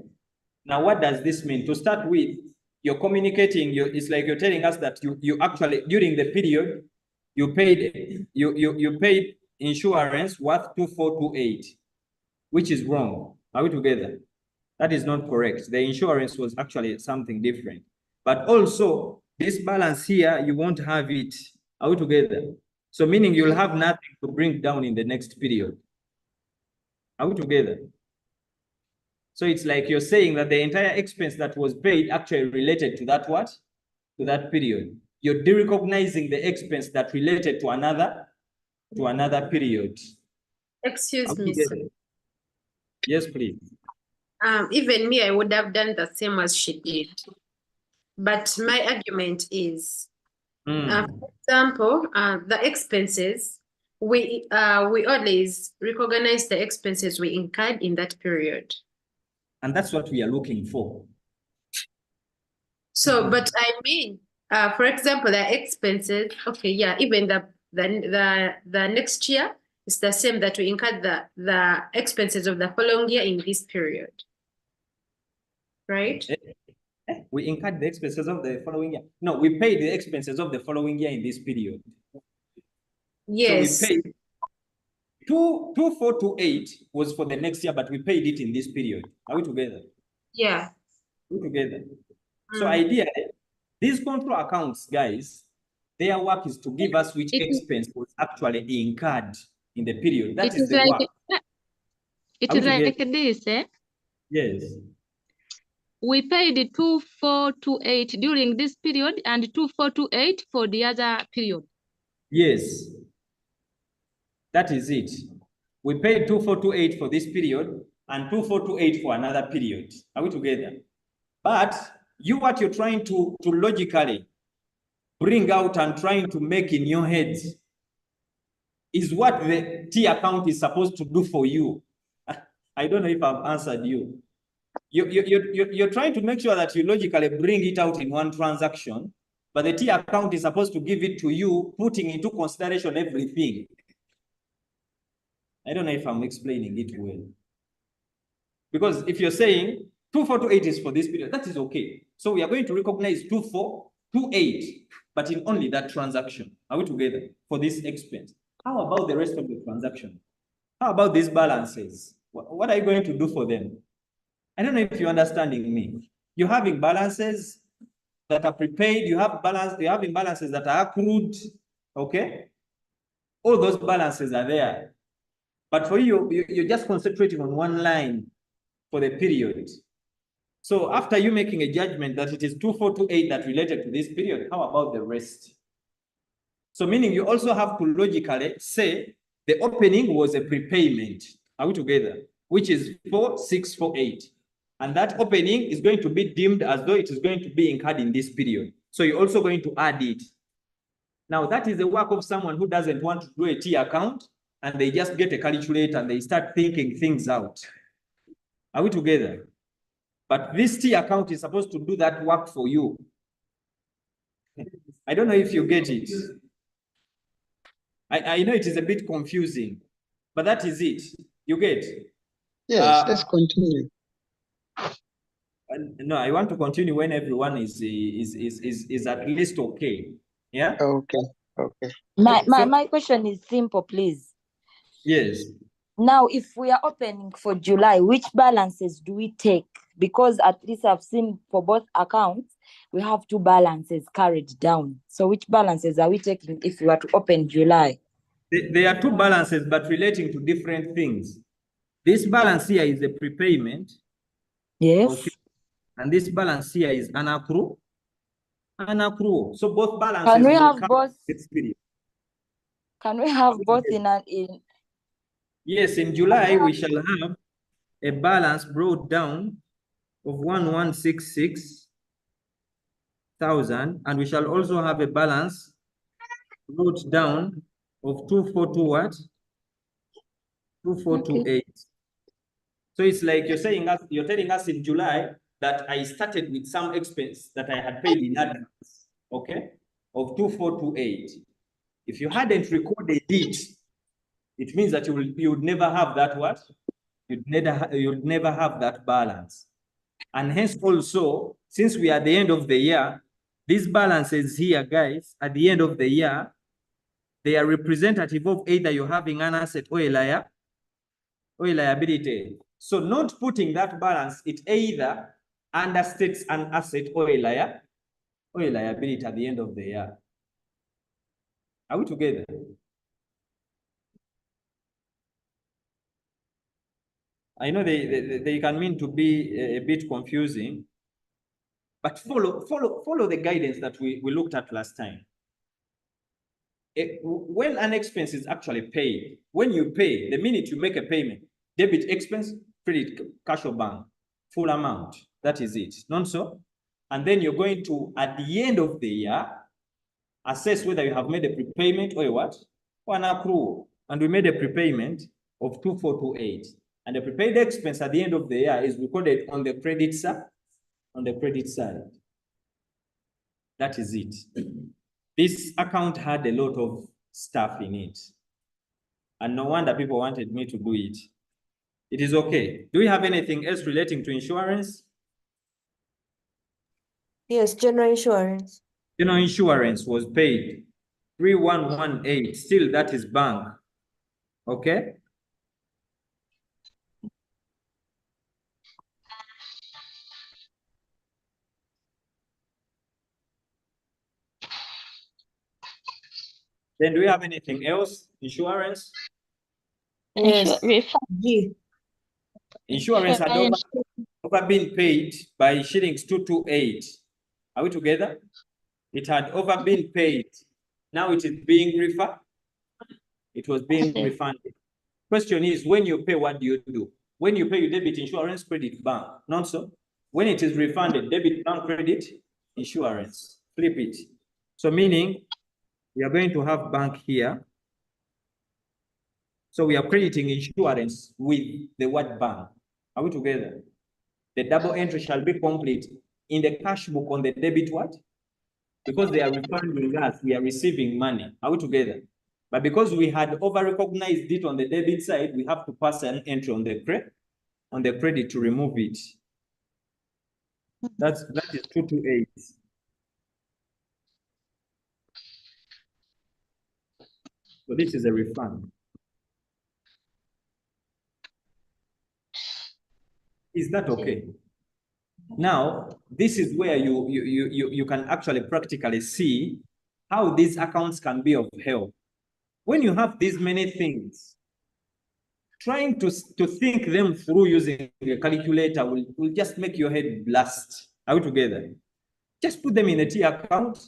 Now, what does this mean? To start with, you're communicating. It's like you're telling us that you actually during the period you paid insurance worth 2,428, which is wrong. Are we together? That is not correct. The insurance was actually something different. But also, This balance here, you won't have it. Are we together? So meaning you'll have nothing to bring down in the next period. Are we together? So it's like you're saying that the entire expense that was paid actually related to that what? To that period. You're de-recognizing the expense that related to another period. Excuse Are we me, sir. together? Yes, please. Even me, I would have done the same as she did. But my argument is, for example, the expenses, we always recognize the expenses we incurred in that period. And that's what we are looking for. So, but I mean, for example, the expenses, okay, yeah, even the next year is the same that we incurred the expenses of the following year in this period. Right? We incurred the expenses of the following year. No, we paid the expenses of the following year in this period. Yes. So we paid 2428 was for the next year, but we paid it in this period. Are we together? Yeah. We're together. So ideally, these control accounts, guys, their work is to give us which expense was actually incurred in the period. That is the work. It Are we is like together? this, eh? Yes. We paid 2428 during this period and 2428 for the other period. Yes. That is it. We paid 2428 for this period and 2428 for another period. Are we together? But what you're trying to logically bring out and trying to make in your heads is what the T account is supposed to do for you. I don't know if I've answered you. You're trying to make sure that you logically bring it out in one transaction, but the T account is supposed to give it to you, putting into consideration everything. I don't know if I'm explaining it well. Because if you're saying 2428 is for this period, that is okay. So we are going to recognize 2428, but in only that transaction. Are we together for this expense? How about the rest of the transaction? How about these balances? What are you going to do for them? I don't know if you're understanding me. You're having balances that are prepaid. You're having balances that are accrued. Okay? All those balances are there. But for you, you're just concentrating on one line for the period. So after you making a judgment that it is 2428 that related to this period, how about the rest? So meaning you also have to logically say the opening was a prepayment. Are we together? Which is 4648. And that opening is going to be deemed as though it is going to be incurred in this period. So you're also going to add it. Now that is the work of someone who doesn't want to do a T account and they just get a calculator and they start thinking things out. Are we together? But this T account is supposed to do that work for you. I don't know if you get it. I know it is a bit confusing, but that is it. You get? Yes, let's continue. No, I want to continue when everyone is at least okay. Yeah? Okay, okay. My question is simple, please. Yes. Now, if we are opening for July, which balances do we take? Because at least I've seen for both accounts, we have two balances carried down. So which balances are we taking if we are to open July? There are two balances, but relating to different things. This balance here is a prepayment. Yes. Okay. And this balance here is an accrual. An accrual. So both balances. Can we will have come both? this period. Can we have both in? Yes, in July we shall have a balance brought down of 1166,000, and we shall also have a balance brought down of 242 what? 2428. Okay. So it's like you're telling us in July that I started with some expense that I had paid in advance, okay, of 2428. If you hadn't recorded it, it means that you would never have that what? You'd never have that balance. And hence also, since we are at the end of the year, these balances here, guys, at the end of the year, they are representative of either you're having an asset or a liability. So not putting that balance, it either understates an asset or a or a liability at the end of the year. Are we together? I know they can mean to be a bit confusing, but follow the guidance that we looked at last time. When an expense is actually paid, when you pay, the minute you make a payment, debit expense, credit, cash or bank, full amount, that is it, not so? And then you're going to, at the end of the year, assess whether you have made a prepayment or a what? Or an accrual. And we made a prepayment of 2428. And the prepaid expense at the end of the year is recorded on the credit side. On the credit side. That is it. This account had a lot of stuff in it. And no wonder people wanted me to do it. It is okay. Do we have anything else relating to insurance? Yes, general insurance. General insurance was paid 3118. Still, that is bank. Okay. Then do we have anything else? Insurance? Yes. Refund. Insurance had over been paid by shillings 228. Are we together? It had over been paid. Now it is being refunded. It was being refunded. Question is, when you pay, what do you do? When you pay, you debit insurance, credit, bank. Not so. When it is refunded, debit, bank, credit, insurance. Flip it. So meaning, we are going to have bank here. So we are crediting insurance with the word bank. Are we together? The double entry shall be complete in the cash book on the debit what? Because they are refunding us, we are receiving money. Are we together? But because we had over-recognized it on the debit side, we have to pass an entry on the credit to remove it. That is 228. So this is a refund. Is that okay? Now, this is where you can actually practically see how these accounts can be of help. When you have these many things, trying to think them through using a calculator will just make your head blast. Are we together? Just put them in a T account.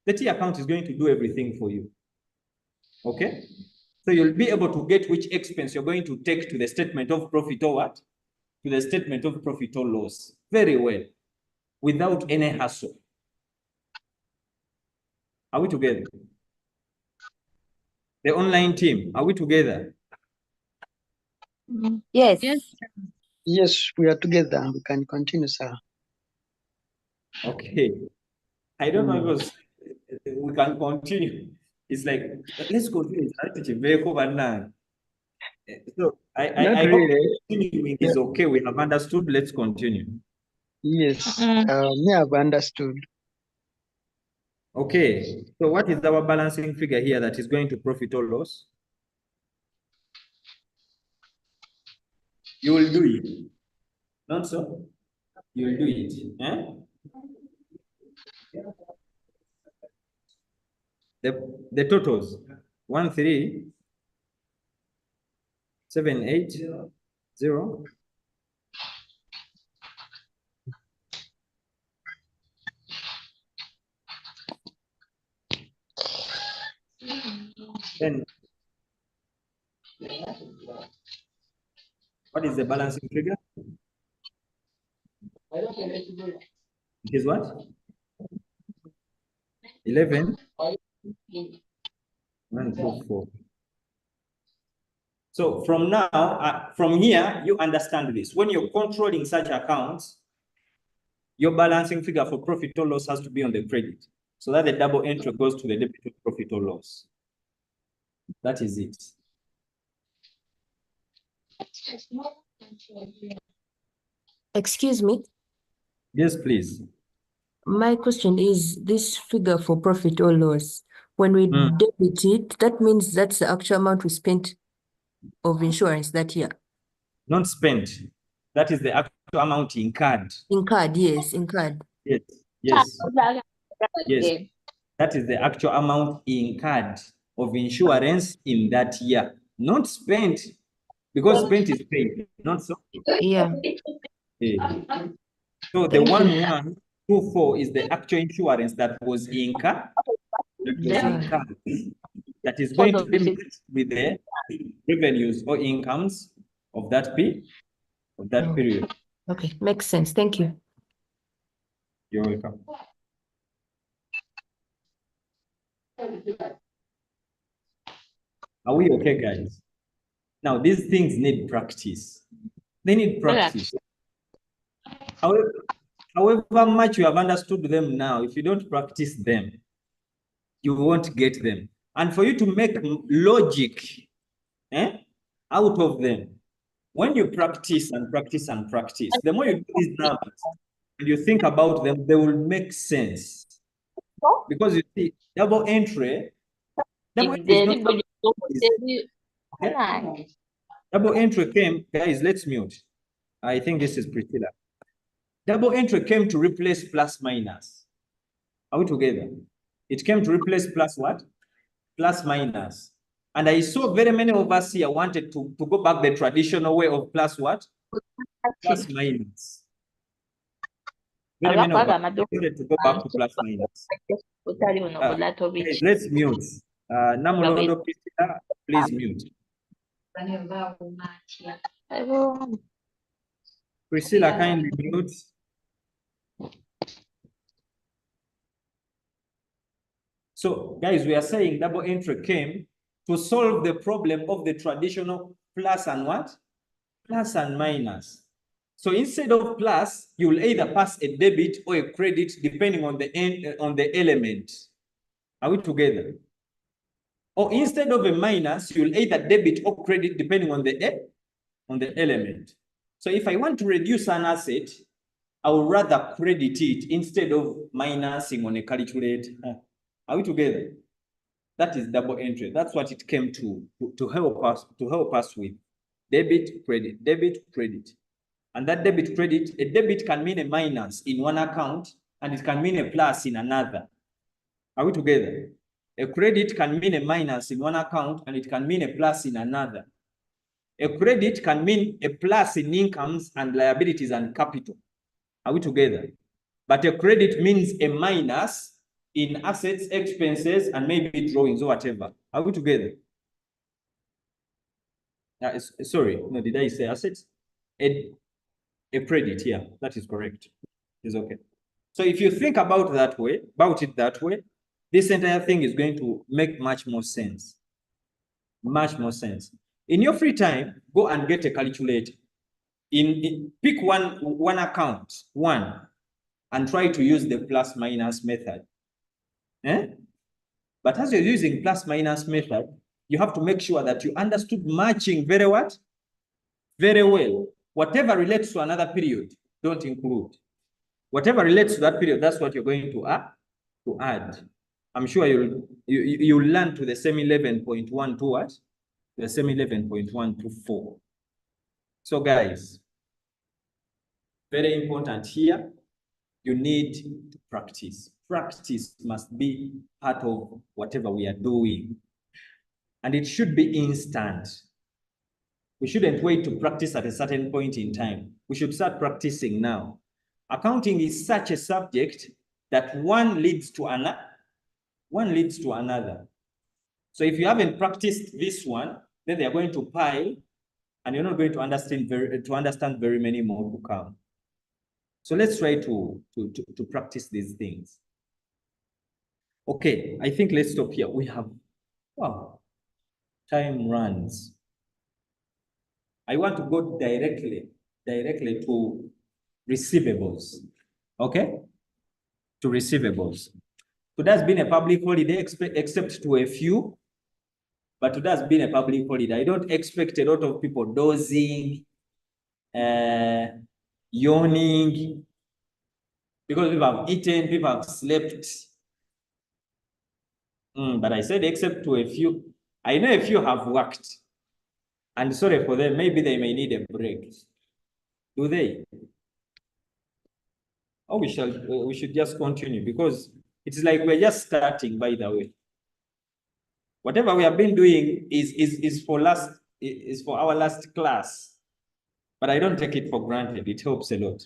The T account is going to do everything for you. Okay? So you'll be able to get which expense you're going to take to the statement of profit or what? To the statement of profit or loss. Very well. Without any hassle. Are we together? The online team, are we together? Yes. Yes, we are together. We can continue, sir. Okay. I don't know because we can continue. It's like, let's continue. So I hope continuing is okay. We have understood. Let's continue. Yes, me have understood. Okay. So what is our balancing figure here that is going to profit or loss? You will do it. Not so? You will do it. Eh? The totals 13780. Then what is the balancing figure? It is what? 11. 124. So from now, from here, you understand this. When you're controlling such accounts, your balancing figure for profit or loss has to be on the credit, so that the double entry goes to the debit of profit or loss. That is it. Excuse me. Yes, please. My question is this figure for profit or loss. When we debit it, that means that's the actual amount we spent of insurance that year. Not spent. That is the actual amount incurred. Incurred, yes, incurred. Yes, yes. Yes, that is the actual amount incurred of insurance in that year, not spent, because spent is paid, not so. Yeah. So the Thank you. 1124 is the actual insurance that was incurred, that is going to be mixed with the revenues or incomes of that period. Okay, makes sense. Thank you. You're welcome. Are we okay, guys? Now, these things need practice. They need practice. However much you have understood them now, if you don't practice them, you won't get them. And for you to make logic out of them, when you practice and practice and practice, the more you do these numbers and you think about them, they will make sense. Because you see, double entry is not okay? Double entry came, guys, let's mute. I think this is Priscilla. Double entry came to replace plus minus. Are we together? It came to replace plus what? Plus minus. And I saw very many of us here wanted to go back the traditional way of plus what? Plus minus. Very many of us wanted to go back to plus minus. Let's mute. Namolondo Priscilla, please mute. Priscilla, kindly mute. So, guys, we are saying double entry came to solve the problem of the traditional plus and what? Plus and minus. So instead of plus, you will either pass a debit or a credit depending on the element. Are we together? Or instead of a minus, you will either debit or credit depending on the element. So if I want to reduce an asset, I would rather credit it instead of minusing on a calculator. Are we together? That is double entry. That's what it came to help us with. Debit, credit, debit, credit. And that debit, credit, a debit can mean a minus in one account and it can mean a plus in another. Are we together? A credit can mean a minus in one account and it can mean a plus in another. A credit can mean a plus in incomes and liabilities and capital. Are we together? But a credit means a minus in assets, expenses, and maybe drawings or whatever. Are we together? Sorry, no, did I say assets? A credit, yeah, that is correct. It's okay. So if you think about it that way, this entire thing is going to make much more sense. Much more sense. In your free time, go and get a calculator. Pick one account, and try to use the plus minus method. But as you're using plus minus method, you have to make sure that you understood matching very what? Very well. Whatever relates to another period, don't include. Whatever relates to that period, that's what you're going to add. I'm sure you'll learn to the same 11.1 to what? The same 11.1 to 4. So guys, very important here, you need to practice. Practice must be part of whatever we are doing. And it should be instant. We shouldn't wait to practice at a certain point in time. We should start practicing now. Accounting is such a subject that one leads to another. So if you haven't practiced this one, then they are going to pile and you're not going to understand very many more to come. So let's try to practice these things. Okay, I think let's stop here. We have, wow, time runs. I want to go directly to receivables, okay? To receivables. Today has been a public holiday, except to a few, but today has been a public holiday. I don't expect a lot of people dozing, yawning, because people have eaten, people have slept. But I said except to a few. I know a few have worked. And sorry for them, maybe they may need a break. Do they? Or we should just continue, because It's like we're just starting, by the way. Whatever we have been doing is for our last class. But I don't take it for granted. It helps a lot.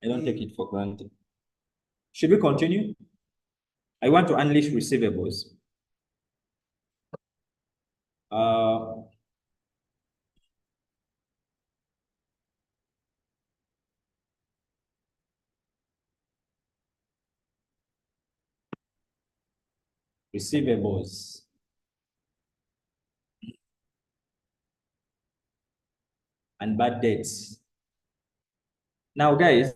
I don't take it for granted. Should we continue? I want to unleash receivables. Receivables. And bad debts. Now, guys,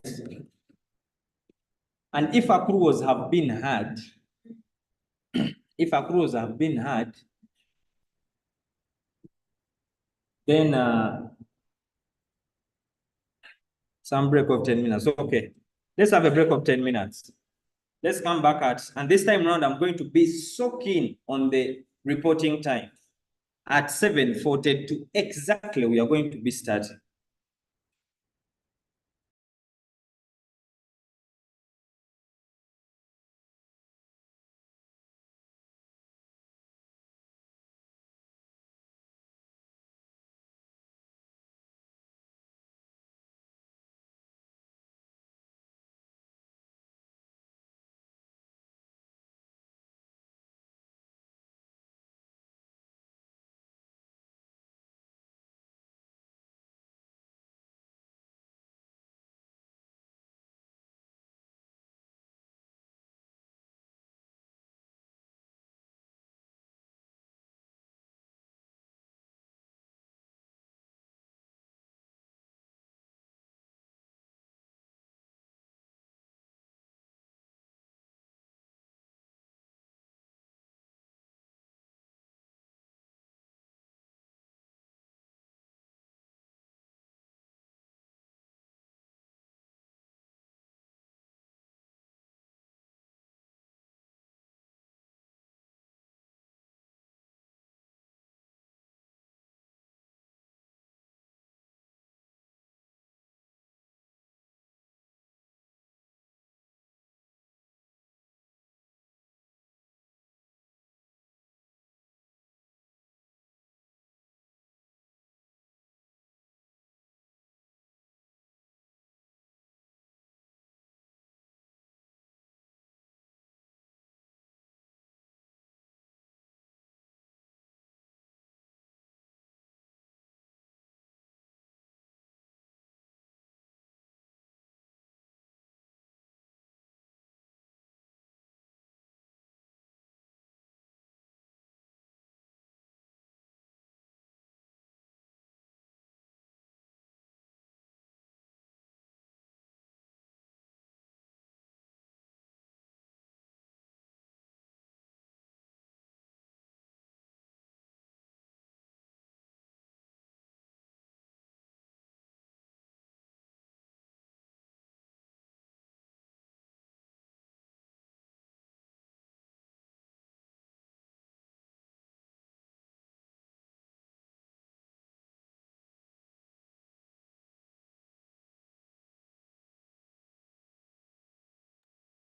and if accruals have been had, then some break of 10 minutes. Okay, let's have a break of 10 minutes. Let's come back and this time around, I'm going to be so keen on the reporting time. At 7:42 exactly, we are going to be starting.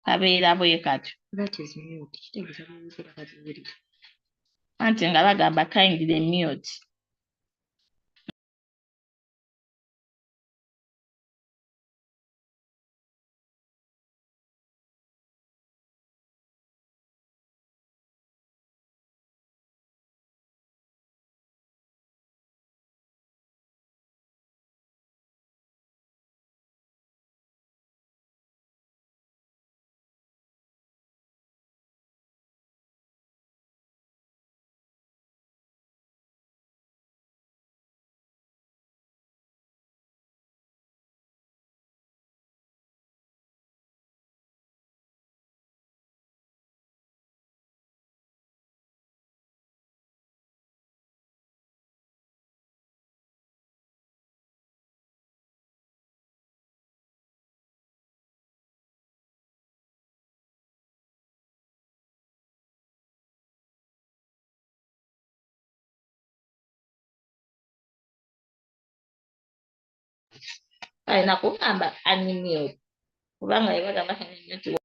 That is mute. Anti nga bagamba kindly mute. Ayina kugamba ani mute kubanga yabagamba ani mute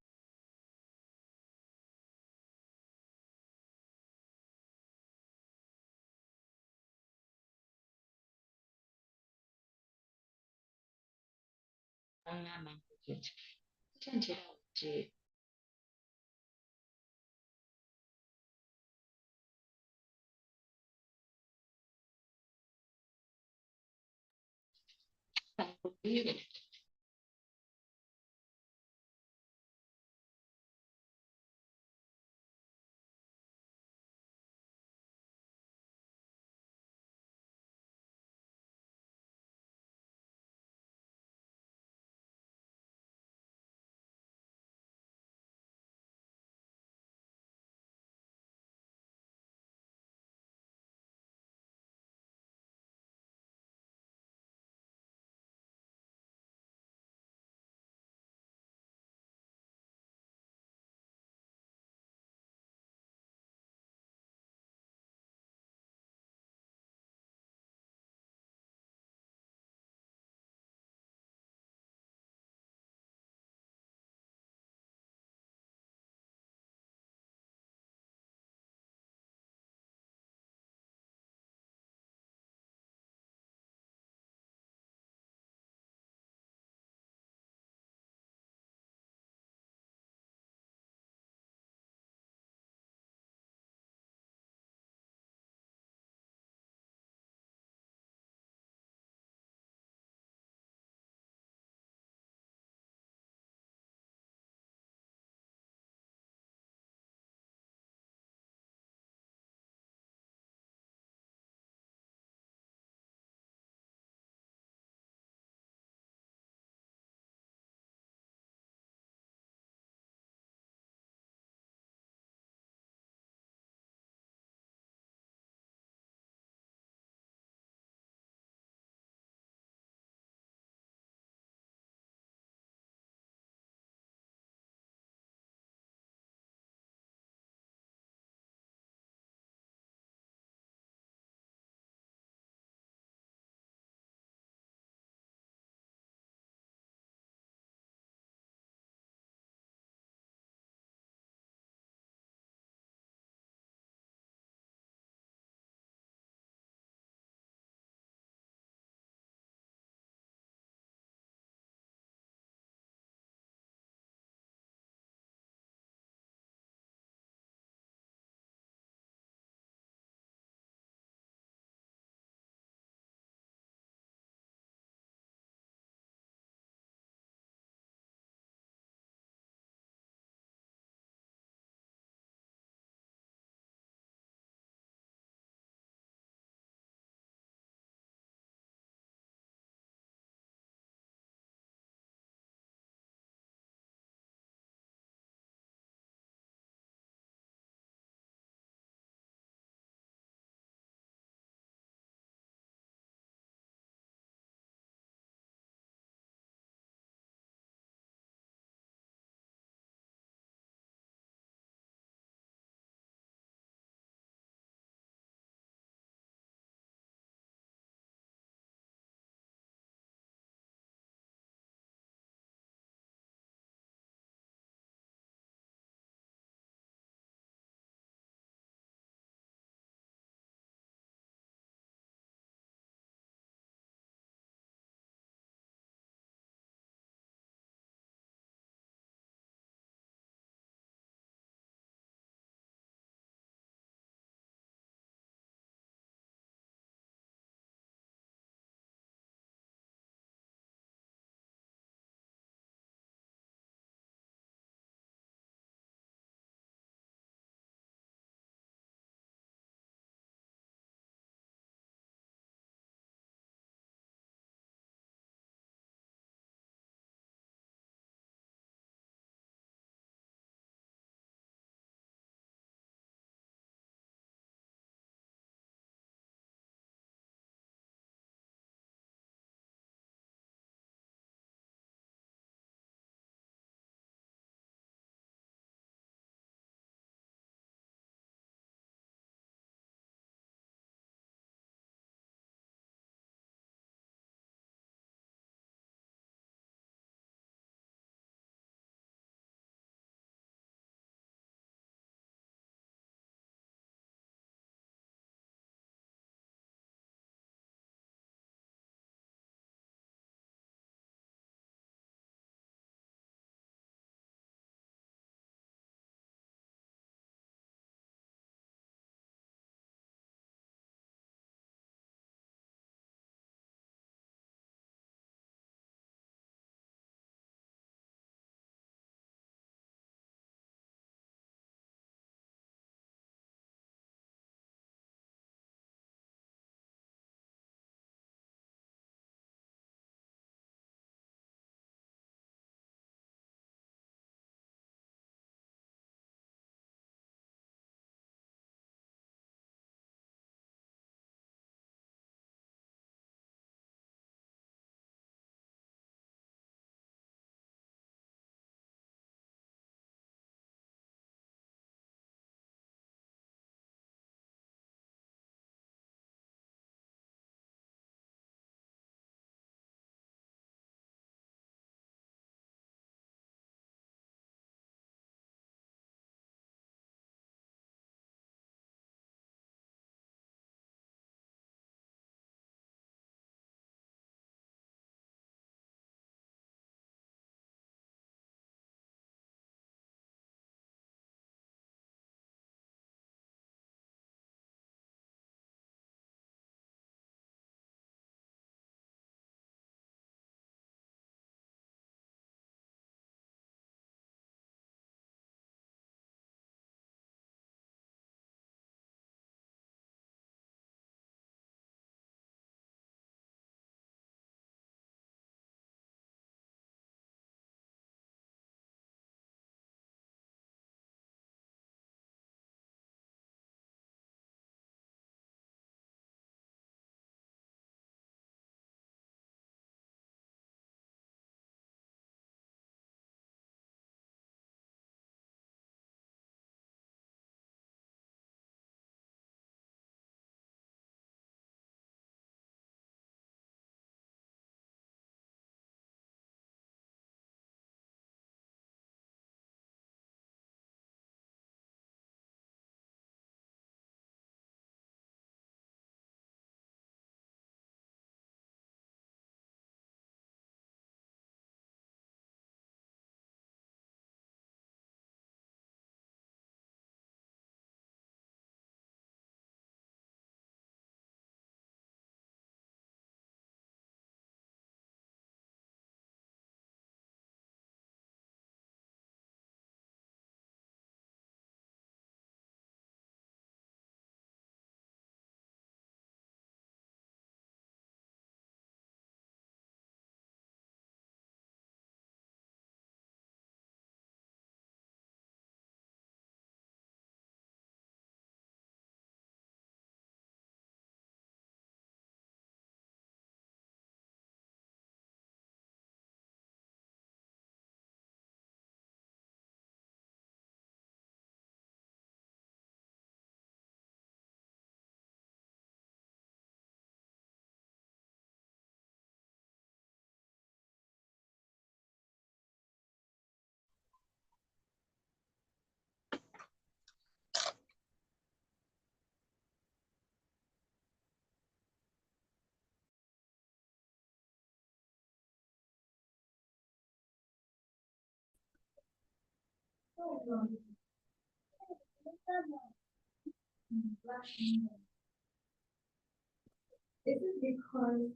This is because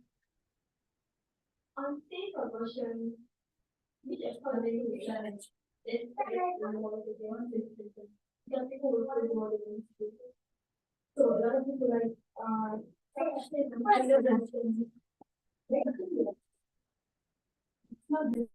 on paper version, which is already decided, it's some people will put more than this. So a lot of people like it's not this.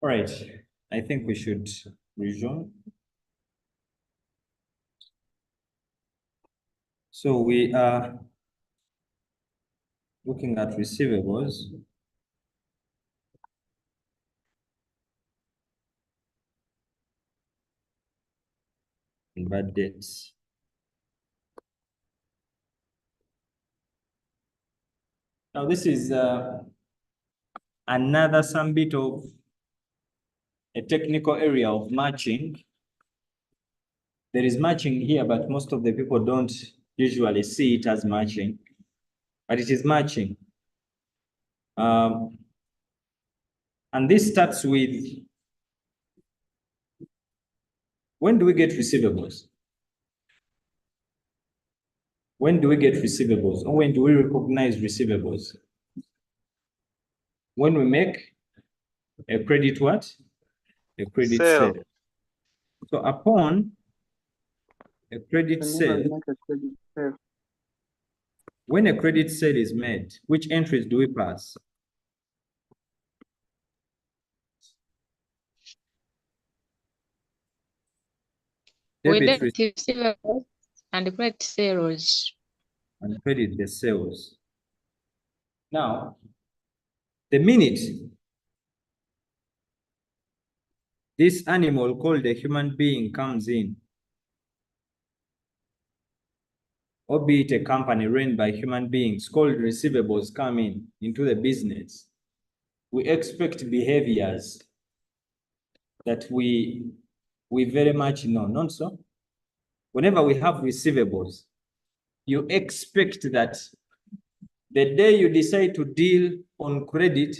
All right, I think we should resume. So we are looking at receivables. And bad debts. Now this is another some bit of a technical area of matching. There is matching here, but most of the people don't usually see it as matching, but it is matching. And this starts with, when do we get receivables? When do we get receivables? Or when do we recognize receivables? When we make a credit what? A credit Sale. sale. So upon a credit Whenever sale, we make a credit sale, when a credit sale is made, which entries do we pass? We Debit debit receivables and credit sales. and credit the sales. Now, the minute this animal called a human being comes in, or be it a company run by human beings called receivables come into the business, we expect behaviors that we very much know, not so? Whenever we have receivables, you expect that the day you decide to deal on credit,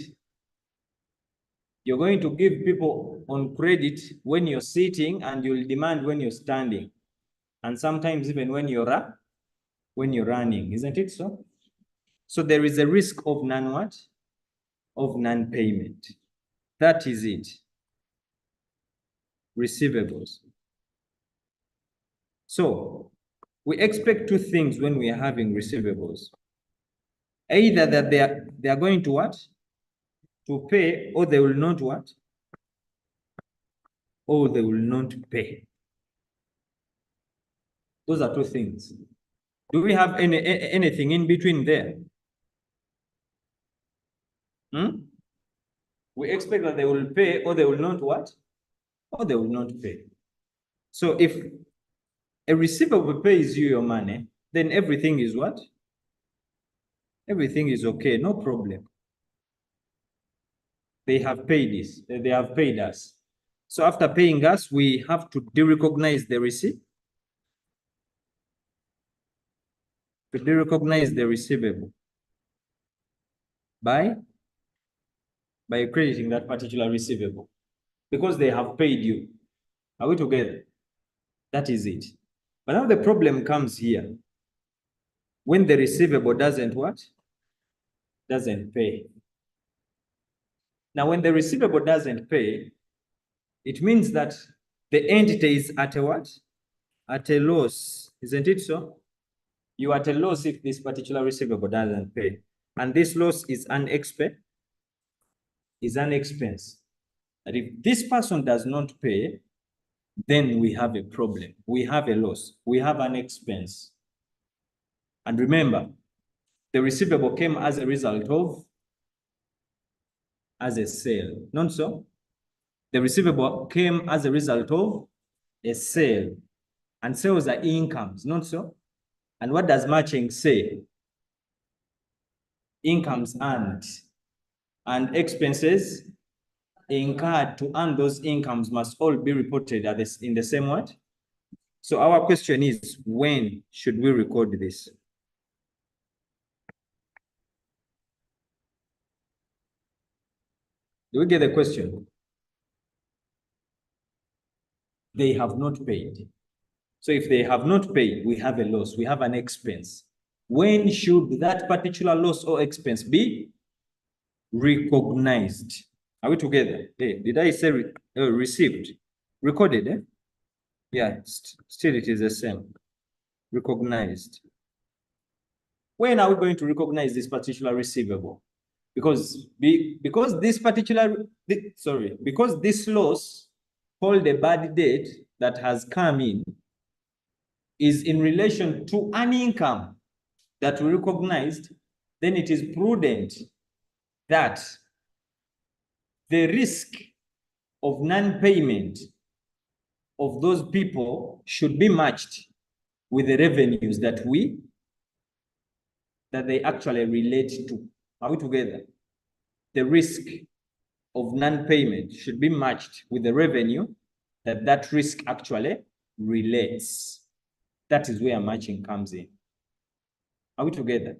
you're going to give people on credit when you're sitting, and you'll demand when you're standing, and sometimes even when you're running, isn't it so? So there is a risk of non-what? Of non-payment. That is it. Receivables. So we expect two things when we are having receivables. Either that they are going to what? To pay, or they will not what? Or they will not pay. Those are two things. Do we have anything in between there? We expect that they will pay, or they will not what? Or they will not pay. So if a receivable pays you your money, then everything is what? Everything is okay, no problem. They have paid this, they have paid us. So after paying us, we have to derecognize the receipt. To derecognize the receivable by crediting that particular receivable, because they have paid you. Are we together? That is it. But now the problem comes here. When the receivable doesn't what? Doesn't pay. Now, when the receivable doesn't pay, it means that the entity is at a what? At a loss, isn't it so? You are at a loss if this particular receivable doesn't pay. And this loss is an expense. That if this person does not pay, then we have a problem. We have a loss. We have an expense. And remember, the receivable came as a result of, as a sale, not so? The receivable came as a result of a sale, and sales are incomes, not so? And what does matching say? Incomes earned and expenses incurred to earn those incomes must all be reported at this in the same what? So our question is, when should we record this? Do we get the question? They have not paid. So if they have not paid, we have a loss, we have an expense. When should that particular loss or expense be recognized? Are we together? Hey, did I say received? Recorded, eh? Yeah, still it is the same. Recognized. When are we going to recognize this particular receivable? Because this loss called a bad debt that has come in is in relation to an income that we recognized, then it is prudent that the risk of non-payment of those people should be matched with the revenues that they actually relate to. Are we together? The risk of non-payment should be matched with the revenue that that risk actually relates. That is where matching comes in. Are we together?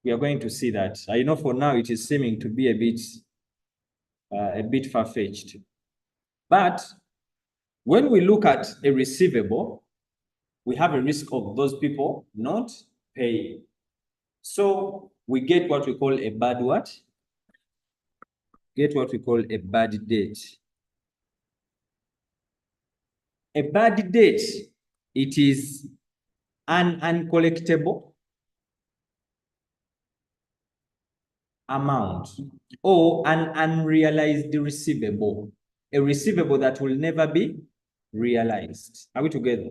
We are going to see that. I know for now it is seeming to be a bit far-fetched. But when we look at a receivable, we have a risk of those people not paying. So we get what we call a bad what? Get what we call a bad debt. A bad debt, it is an uncollectible amount or an unrealized receivable, a receivable that will never be realized. Are we together?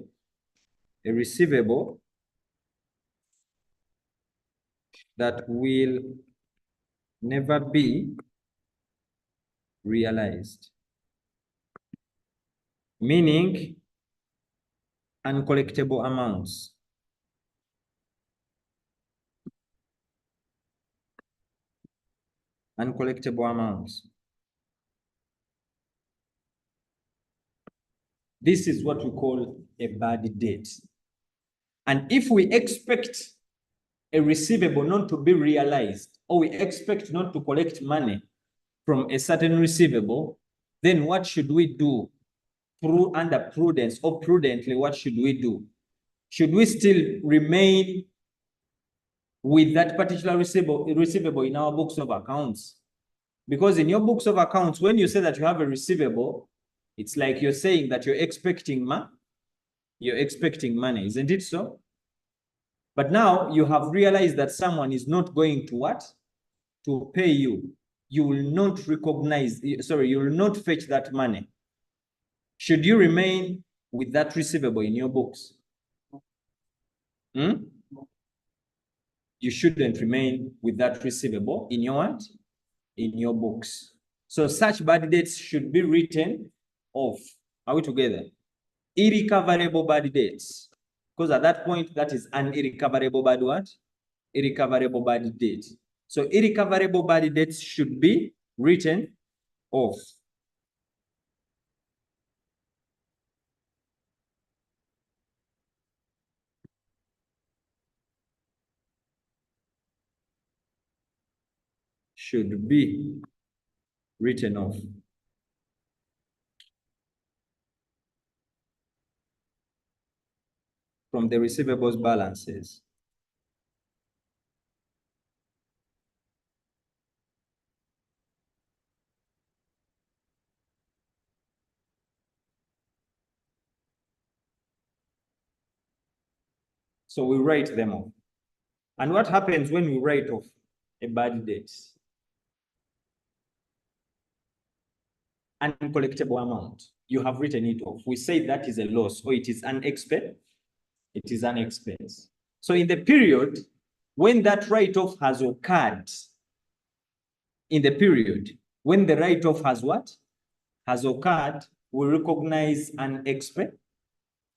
A receivable that will never be realized, meaning uncollectible amounts. Uncollectible amounts. This is what we call a bad debt. And if we expect a receivable not to be realized, or we expect not to collect money from a certain receivable, then what should we do? Under prudence or prudently, what should we do? Should we still remain with that particular receivable in our books of accounts? Because in your books of accounts, when you say that you have a receivable, it's like you're saying that you're expecting money, isn't it so? But now you have realized that someone is not going to what? To pay you. You will not recognize, sorry, you will not fetch that money. Should you remain with that receivable in your books? You shouldn't remain with that receivable in your what? In your books. So such bad debts should be written off. Are we together? Irrecoverable bad debts. Because at that point, that is an irrecoverable bad what? Irrecoverable bad debt. So irrecoverable bad debts should be written off. Should be written off. From the receivables balances. So we write them off. And what happens when we write off a bad debt? An uncollectible amount. You have written it off. We say that is a loss or it is an expense. It is an expense. So in the period when that write-off has occurred, in the period when the write-off has what? Has occurred, we recognize an expense.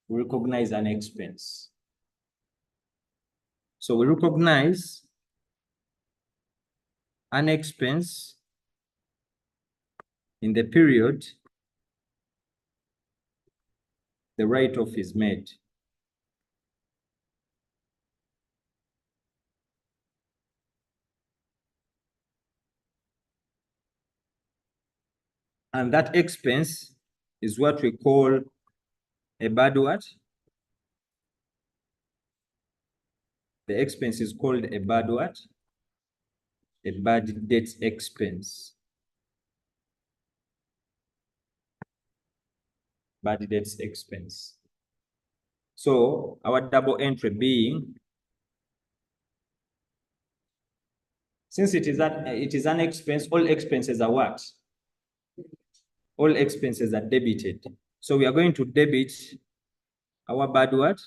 We recognize an expense. So we recognize an expense in the period the write-off is made. And that expense is what we call a bad what? The expense is called a bad what? A bad debt expense. Bad debts expense. So our double entry being, since it is an expense, all expenses are what? All expenses are debited. So we are going to debit our bad what?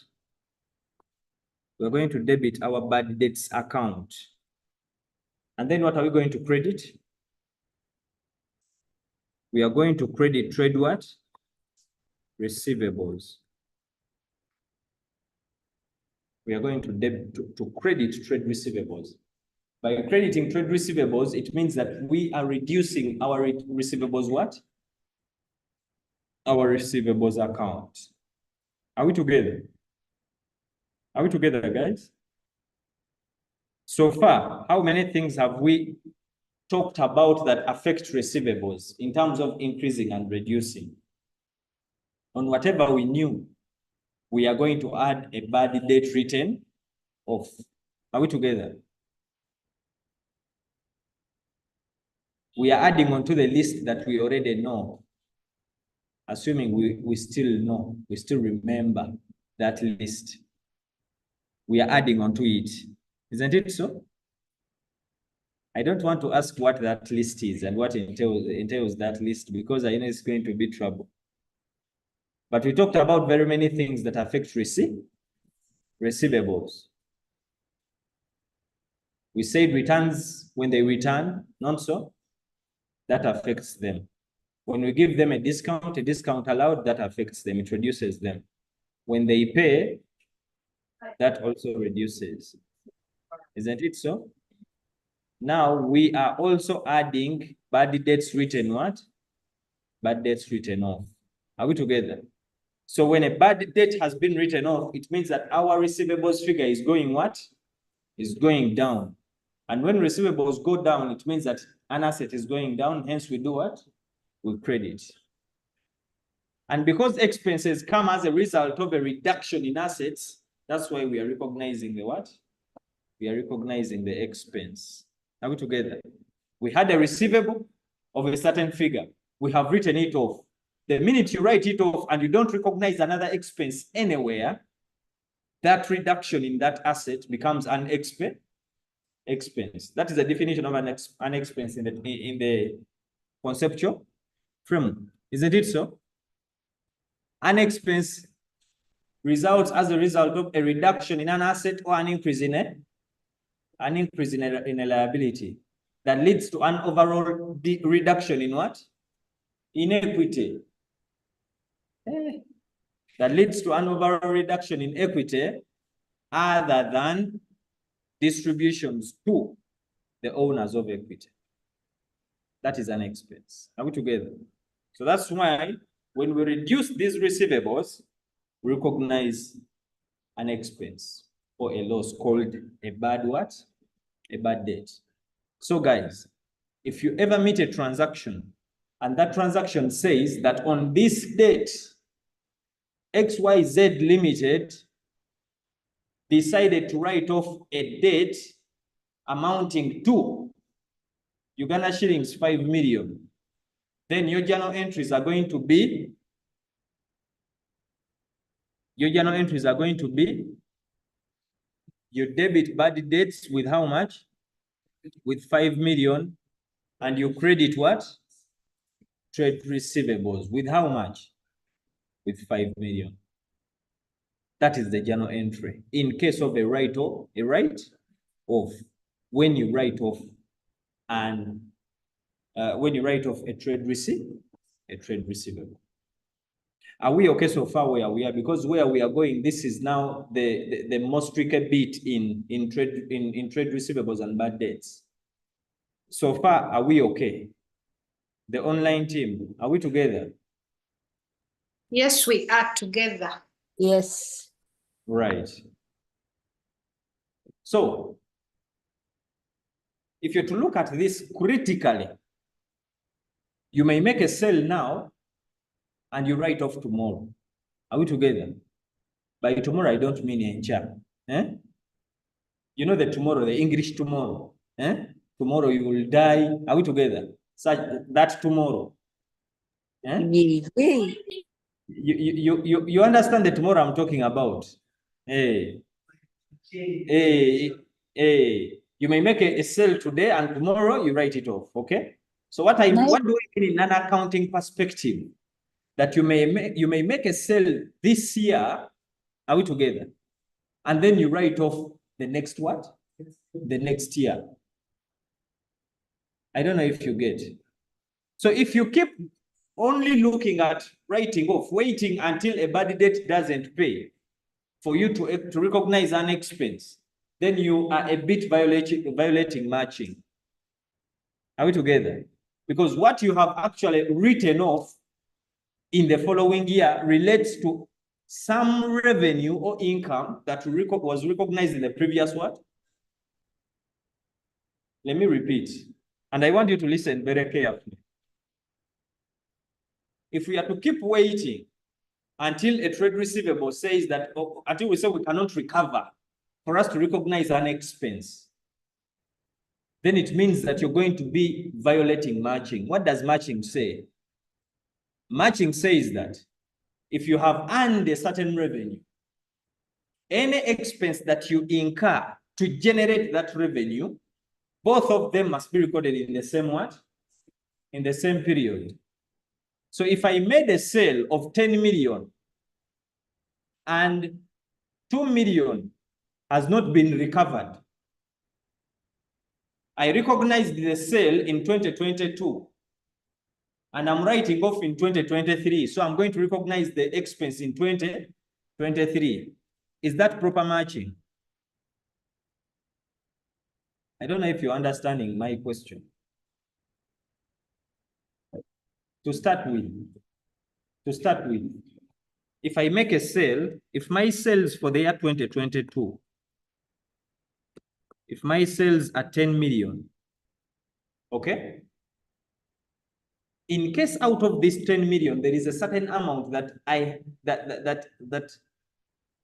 We're going to debit our bad debts account. And then what are we going to credit? We are going to credit trade what? Receivables. We are going to credit trade receivables. By crediting trade receivables, it means that we are reducing our receivables what? Our receivables account. Are we together? Are we together, guys? So far, how many things have we talked about that affect receivables in terms of increasing and reducing? On whatever we knew, we are going to add a bad debt written off. Are we together? We are adding onto the list that we already know, assuming we still know, we still remember that list. We are adding onto it. Isn't it so? I don't want to ask what that list is and what entails that list, because I know it's going to be trouble. But we talked about very many things that affect receivables. We said returns, when they return, not so, that affects them. When we give them a discount allowed, that affects them, it reduces them. When they pay, that also reduces. Isn't it so? Now we are also adding bad debts written what? Bad debts written off. Are we together? So when a bad debt has been written off, it means that our receivables figure is going what? Is going down. And when receivables go down, it means that an asset is going down. Hence we do what? We credit. And because expenses come as a result of a reduction in assets, that's why we are recognizing the what? We are recognizing the expense. Are we together? We had a receivable of a certain figure. We have written it off. The minute you write it off and you don't recognize another expense anywhere, that reduction in that asset becomes an expense. That is the definition of an expense in the conceptual framework. Isn't it so? An expense results as a result of a reduction in an asset or an increase in a liability that leads to an overall reduction in what? In equity. That leads to an overall reduction in equity other than distributions to the owners of equity. That is an expense. Are we together? So that's why when we reduce these receivables, we recognize an expense or a loss called a bad what? A bad debt. So guys, if you ever meet a transaction and that transaction says that on this date, XYZ Limited decided to write off a debt amounting to Uganda shillings 5 million, then your journal entries are going to be, you debit bad debts with how much? With 5 million, and you credit what? Trade receivables with how much? With 5 million. That is the journal entry. In case of a write-off, when you write off and when you write off a trade receivable. Are we okay so far where we are? Because where we are going, this is now the most tricky bit in trade receivables and bad debts. So far, are we okay? The online team, are we together? Yes, we are together. Yes. Right. So, if you're to look at this critically, you may make a sale now and you write off tomorrow. Are we together? By tomorrow, I don't mean encha. You know the tomorrow, the English tomorrow. Tomorrow you will die. Are we together? Such that tomorrow. You understand the tomorrow I'm talking about? You may make a sale today and tomorrow you write it off. Okay. So what do I mean in an accounting perspective? That you may make a sale this year. Are we together? And then you write off the next what? The next year. I don't know if you get. So if you keep only looking at writing off, waiting until a bad debt doesn't pay for you to recognize an expense, then you are a bit violating matching. Are we together? Because what you have actually written off in the following year relates to some revenue or income that was recognized in the previous what? Let me repeat, and I want you to listen very carefully. If we are to keep waiting until a trade receivable says that, until we say we cannot recover for us to recognize an expense, then it means that you're going to be violating matching. What does matching say? Matching says that if you have earned a certain revenue, any expense that you incur to generate that revenue, both of them must be recorded in the same what? In the same period. So if I made a sale of 10 million and 2 million has not been recovered, I recognized the sale in 2022 and I'm writing off in 2023. So I'm going to recognize the expense in 2023. Is that proper matching? I don't know if you're understanding my question. To start with, if I make a sale, if my sales for the year 2022, if my sales are 10 million, okay? In case out of this 10 million, there is a certain amount that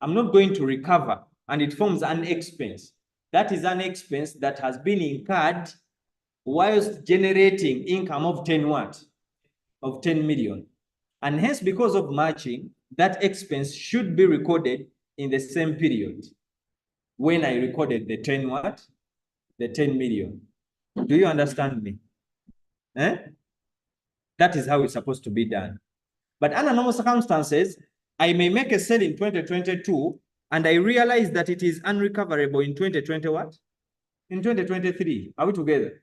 I'm not going to recover and it forms an expense. That is an expense that has been incurred whilst generating income of 10 what? Of 10 million. And hence, because of matching, that expense should be recorded in the same period when I recorded the 10 what? The 10 million. Do you understand me? Eh? That is how it's supposed to be done. But under normal circumstances, I may make a sale in 2022 and I realize that it is unrecoverable in 2020 what? In 2023. Are we together?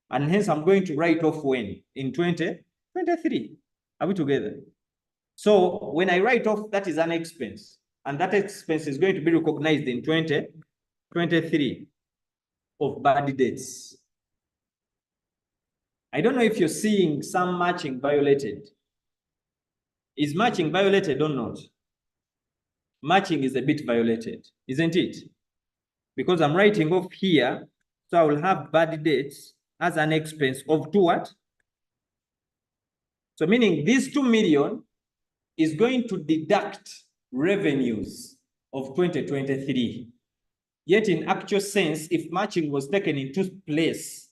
And hence I'm going to write off when? In 2023. Are we together? So when I write off, that is an expense. And that expense is going to be recognized in 2023 of bad debts. I don't know if you're seeing some matching violated. Is matching violated or not? Matching is a bit violated, isn't it? Because I'm writing off here, so I will have bad debts as an expense of 2 what? So meaning this 2 million is going to deduct revenues of 2023. Yet in actual sense, if matching was taken into place,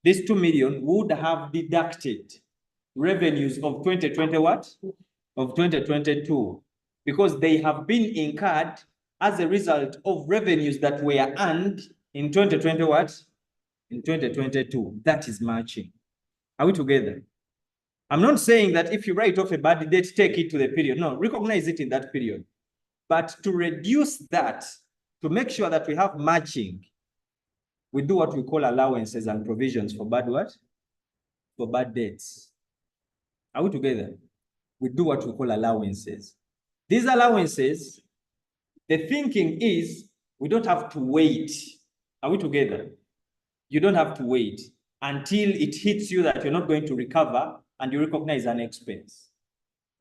this 2 million would have deducted revenues of 2020 what? Of 2022, because they have been incurred as a result of revenues that were earned in 2020 what? In 2022. That is matching. Are we together? I'm not saying that if you write off a bad debt, take it to the period. No, recognize it in that period. But to reduce that, to make sure that we have matching, we do what we call allowances and provisions for bad what? For bad debts. Are we together? We do what we call allowances. These allowances, the thinking is we don't have to wait. Are we together? You don't have to wait until it hits you that you're not going to recover and you recognize an expense.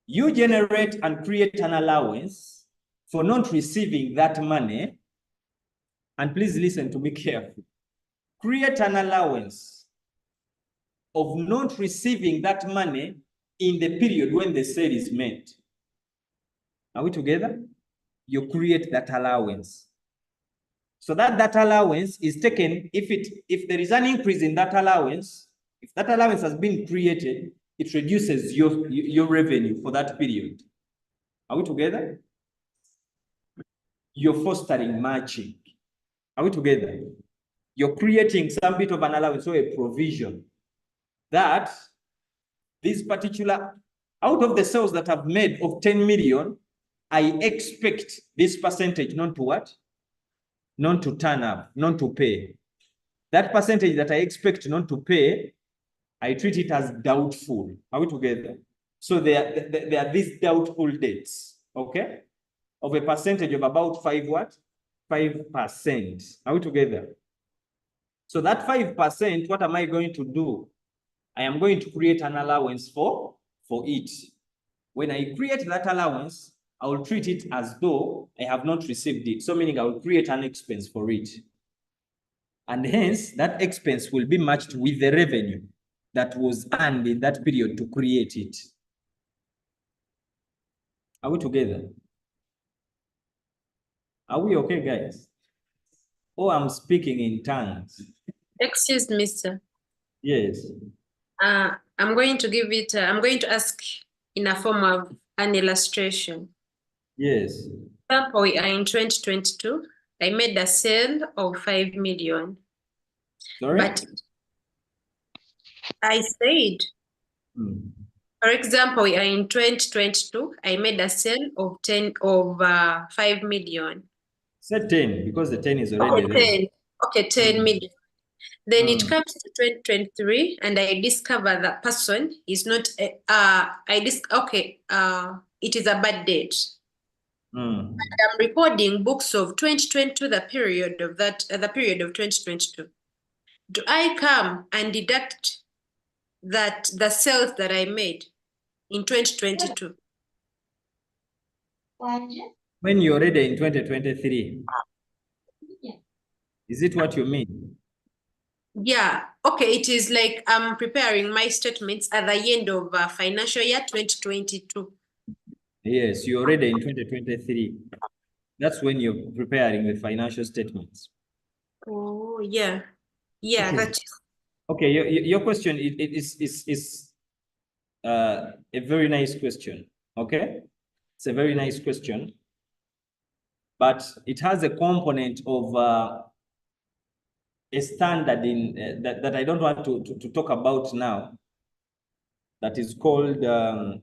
You generate and create an allowance for not receiving that money. And please listen to me carefully. Create an allowance of not receiving that money in the period when the sale is made. Are we together? You create that allowance. So that allowance is taken, if there is an increase in that allowance, if that allowance has been created, it reduces your revenue for that period. Are we together? You're fostering matching. Are we together? You're creating some bit of an allowance or a provision that this particular, out of the sales that I've made of 10 million, I expect this percentage not to what? Not to turn up, not to pay. That percentage that I expect not to pay, I treat it as doubtful. Are we together? So there are these doubtful debts, okay? Of a percentage of about 5 what? 5%. Are we together? So that 5%, what am I going to do? I am going to create an allowance for it. When I create that allowance, I will treat it as though I have not received it. So meaning I will create an expense for it. And hence, that expense will be matched with the revenue that was earned in that period to create it. Are we together? Are we okay, guys? Oh, I'm speaking in tongues. Excuse me, sir. Yes. I'm going to give it, I'm going to ask in a form of an illustration. Yes. For example, we are in 2022. I made a sale of 5 million. Sorry? But I said, for example, we are in 2022. I made a sale of 5 million. Say 10, because the 10 is already Okay, there. 10. Okay, 10 million. Then it comes to 2023, and I discover that person is not. It is a bad date. And I'm recording books of 2022, the period of 2022. Do I come and deduct that the sales that I made in 2022? When you're already in 2023, is it what you mean? Yeah, okay, it is like I'm preparing my statements at the end of financial year 2022. Yes, you're already in 2023. That's when you're preparing the financial statements. Oh, yeah. Yeah, Okay. that is. Okay, your question is a very nice question. Okay, it's a very nice question, but it has a component of a standard in that I don't want to talk about now. That is called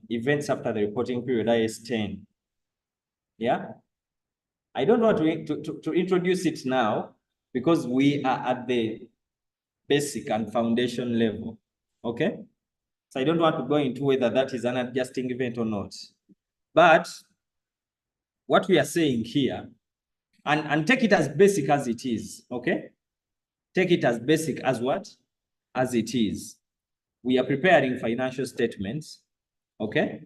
events after the reporting period, IS10. Yeah, I don't want to introduce it now because we are at the basic and foundation level. Okay. So I don't want to go into whether that is an adjusting event or not. But what we are saying here, and take it as basic as it is, okay? Take it as basic as what? As it is. We are preparing financial statements, okay?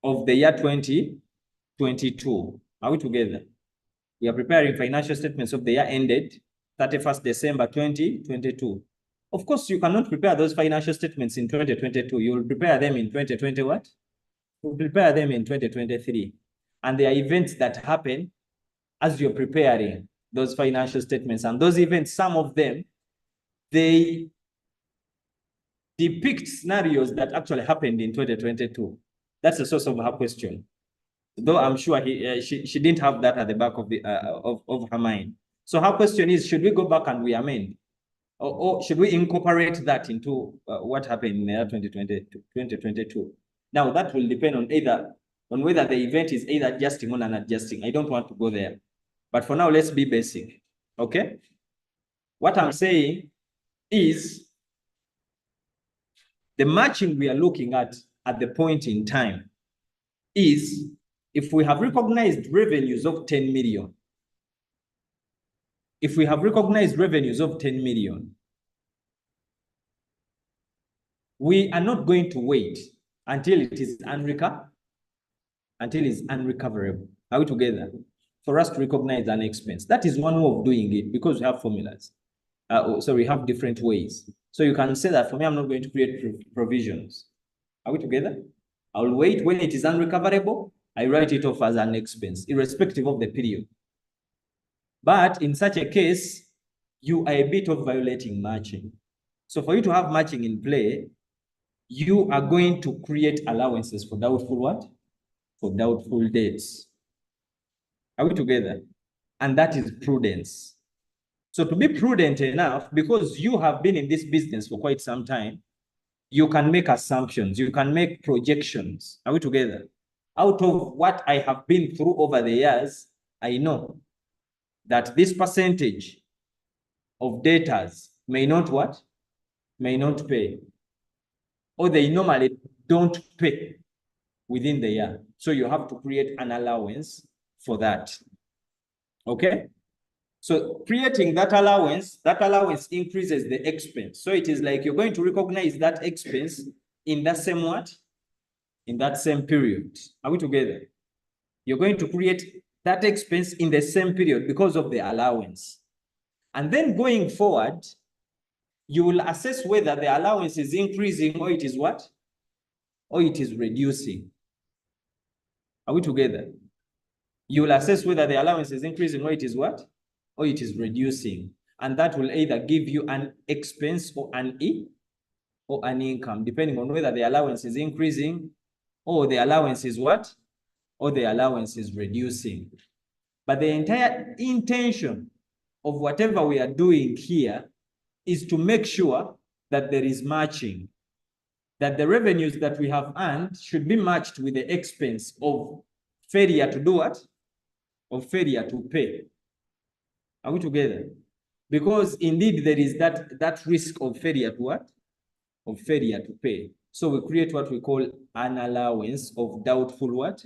Of the year 2022. Are we together? We are preparing financial statements of the year ended 31st December 2022. Of course, you cannot prepare those financial statements in 2022. You will prepare them in 2020 what? You will prepare them in 2023. And there are events that happen as you're preparing those financial statements. And those events, some of them, they depict scenarios that actually happened in 2022. That's the source of her question. Though I'm sure she didn't have that at the back of the of her mind. So her question is, should we go back and we amend? Or should we incorporate that into what happened in the year 2022? Now, that will depend on whether the event is either adjusting or non-adjusting. I don't want to go there. But for now, let's be basic, okay? What I'm saying is the matching we are looking at the point in time is if we have recognized revenues of 10 million, if we have recognized revenues of 10 million, we are not going to wait until it is unrecoverable. Are we together? For us to recognize an expense. That is one way of doing it because we have formulas. So we have different ways. So you can say that for me, I'm not going to create provisions. Are we together? I will wait when it is unrecoverable. I write it off as an expense, irrespective of the period. But in such a case, you are a bit of violating matching. So for you to have matching in play, you are going to create allowances for doubtful what? For doubtful debts. Are we together? And that is prudence. So to be prudent enough, because you have been in this business for quite some time, you can make assumptions, you can make projections. Are we together? Out of what I have been through over the years, I know that this percentage of debtors may not what? May not pay. Or they normally don't pay within the year. So you have to create an allowance for that. Okay? So creating that allowance increases the expense. So it is like you're going to recognize that expense in that same what? In that same period. Are we together? You're going to create that expense in the same period because of the allowance. And then going forward, you will assess whether the allowance is increasing or it is what? Or it is reducing. Are we together? You will assess whether the allowance is increasing or it is what? Or it is reducing. And that will either give you an expense or an income, depending on whether the allowance is increasing or the allowance is what? Or the allowance is reducing. But the entire intention of whatever we are doing here is to make sure that there is matching, that the revenues that we have earned should be matched with the expense of failure to do what? Of failure to pay. Are we together? Because indeed there is that risk of failure to what? Of failure to pay. So we create what we call an allowance of doubtful what?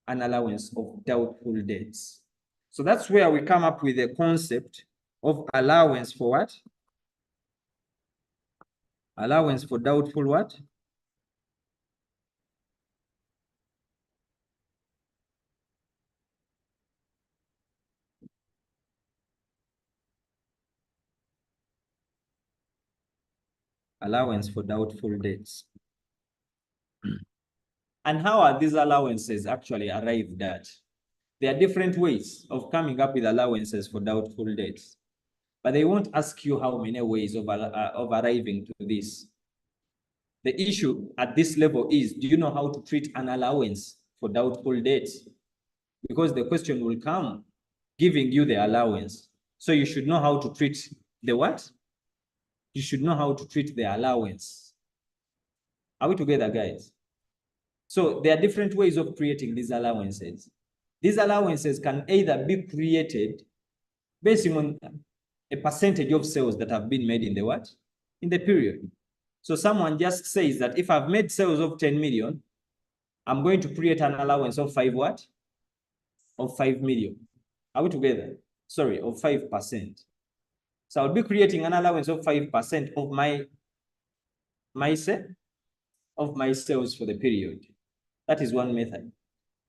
An allowance of doubtful debts. So that's where we come up with the concept of allowance for what? Allowance for doubtful what? Allowance for doubtful debts. And how are these allowances actually arrived at? There are different ways of coming up with allowances for doubtful debts, but they won't ask you how many ways of arriving to this. The issue at this level is, do you know how to treat an allowance for doubtful debts? Because the question will come giving you the allowance. So you should know how to treat the what? You should know how to treat the allowance. Are we together, guys? So there are different ways of creating these allowances. These allowances can either be created based on a percentage of sales that have been made in the what? In the period. So someone just says that if I've made sales of 10 million, I'm going to create an allowance of 5 what? Of 5 million. Are we together? Sorry, of 5%. So I'll be creating an allowance of 5% of my sales for the period. That is one method.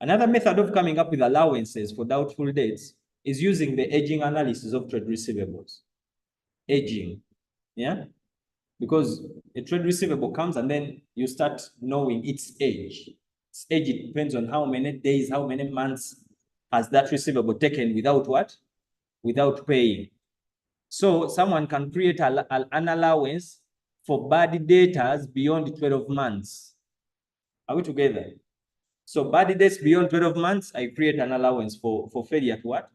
Another method of coming up with allowances for doubtful debts is using the aging analysis of trade receivables. Aging, yeah? Because a trade receivable comes and then you start knowing its age. Its age, it depends on how many days, how many months has that receivable taken without what? Without paying. So someone can create an allowance for bad debtors beyond 12 months. Are we together? So bad debts beyond 12 months, I create an allowance for failure to what?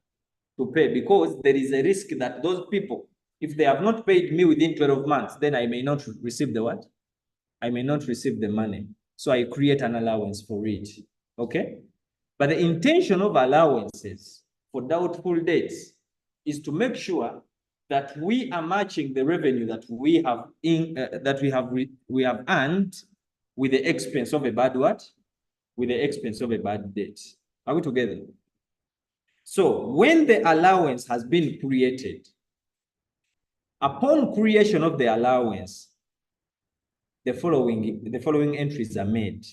To pay, because there is a risk that those people, if they have not paid me within 12 months, then I may not receive the what? I may not receive the money. So I create an allowance for it, okay? But the intention of allowances for doubtful debts is to make sure that we are matching the revenue that we have earned with the expense of a bad what? With the expense of a bad debt. Are we together? So when the allowance has been created, upon creation of the allowance, the following entries are made.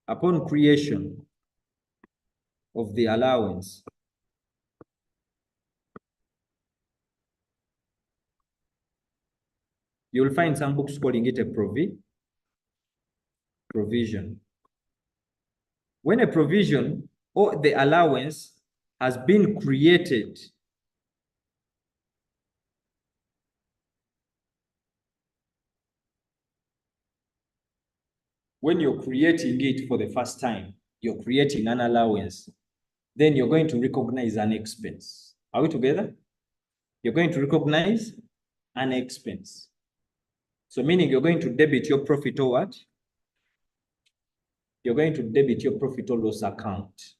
Upon creation of the allowance, you will find some books calling it a provision. When a provision or the allowance has been created, when you're creating it for the first time, you're creating an allowance, then you're going to recognize an expense. Are we together? You're going to recognize an expense. So meaning you're going to debit your profit or what? You're going to debit your profit or loss account.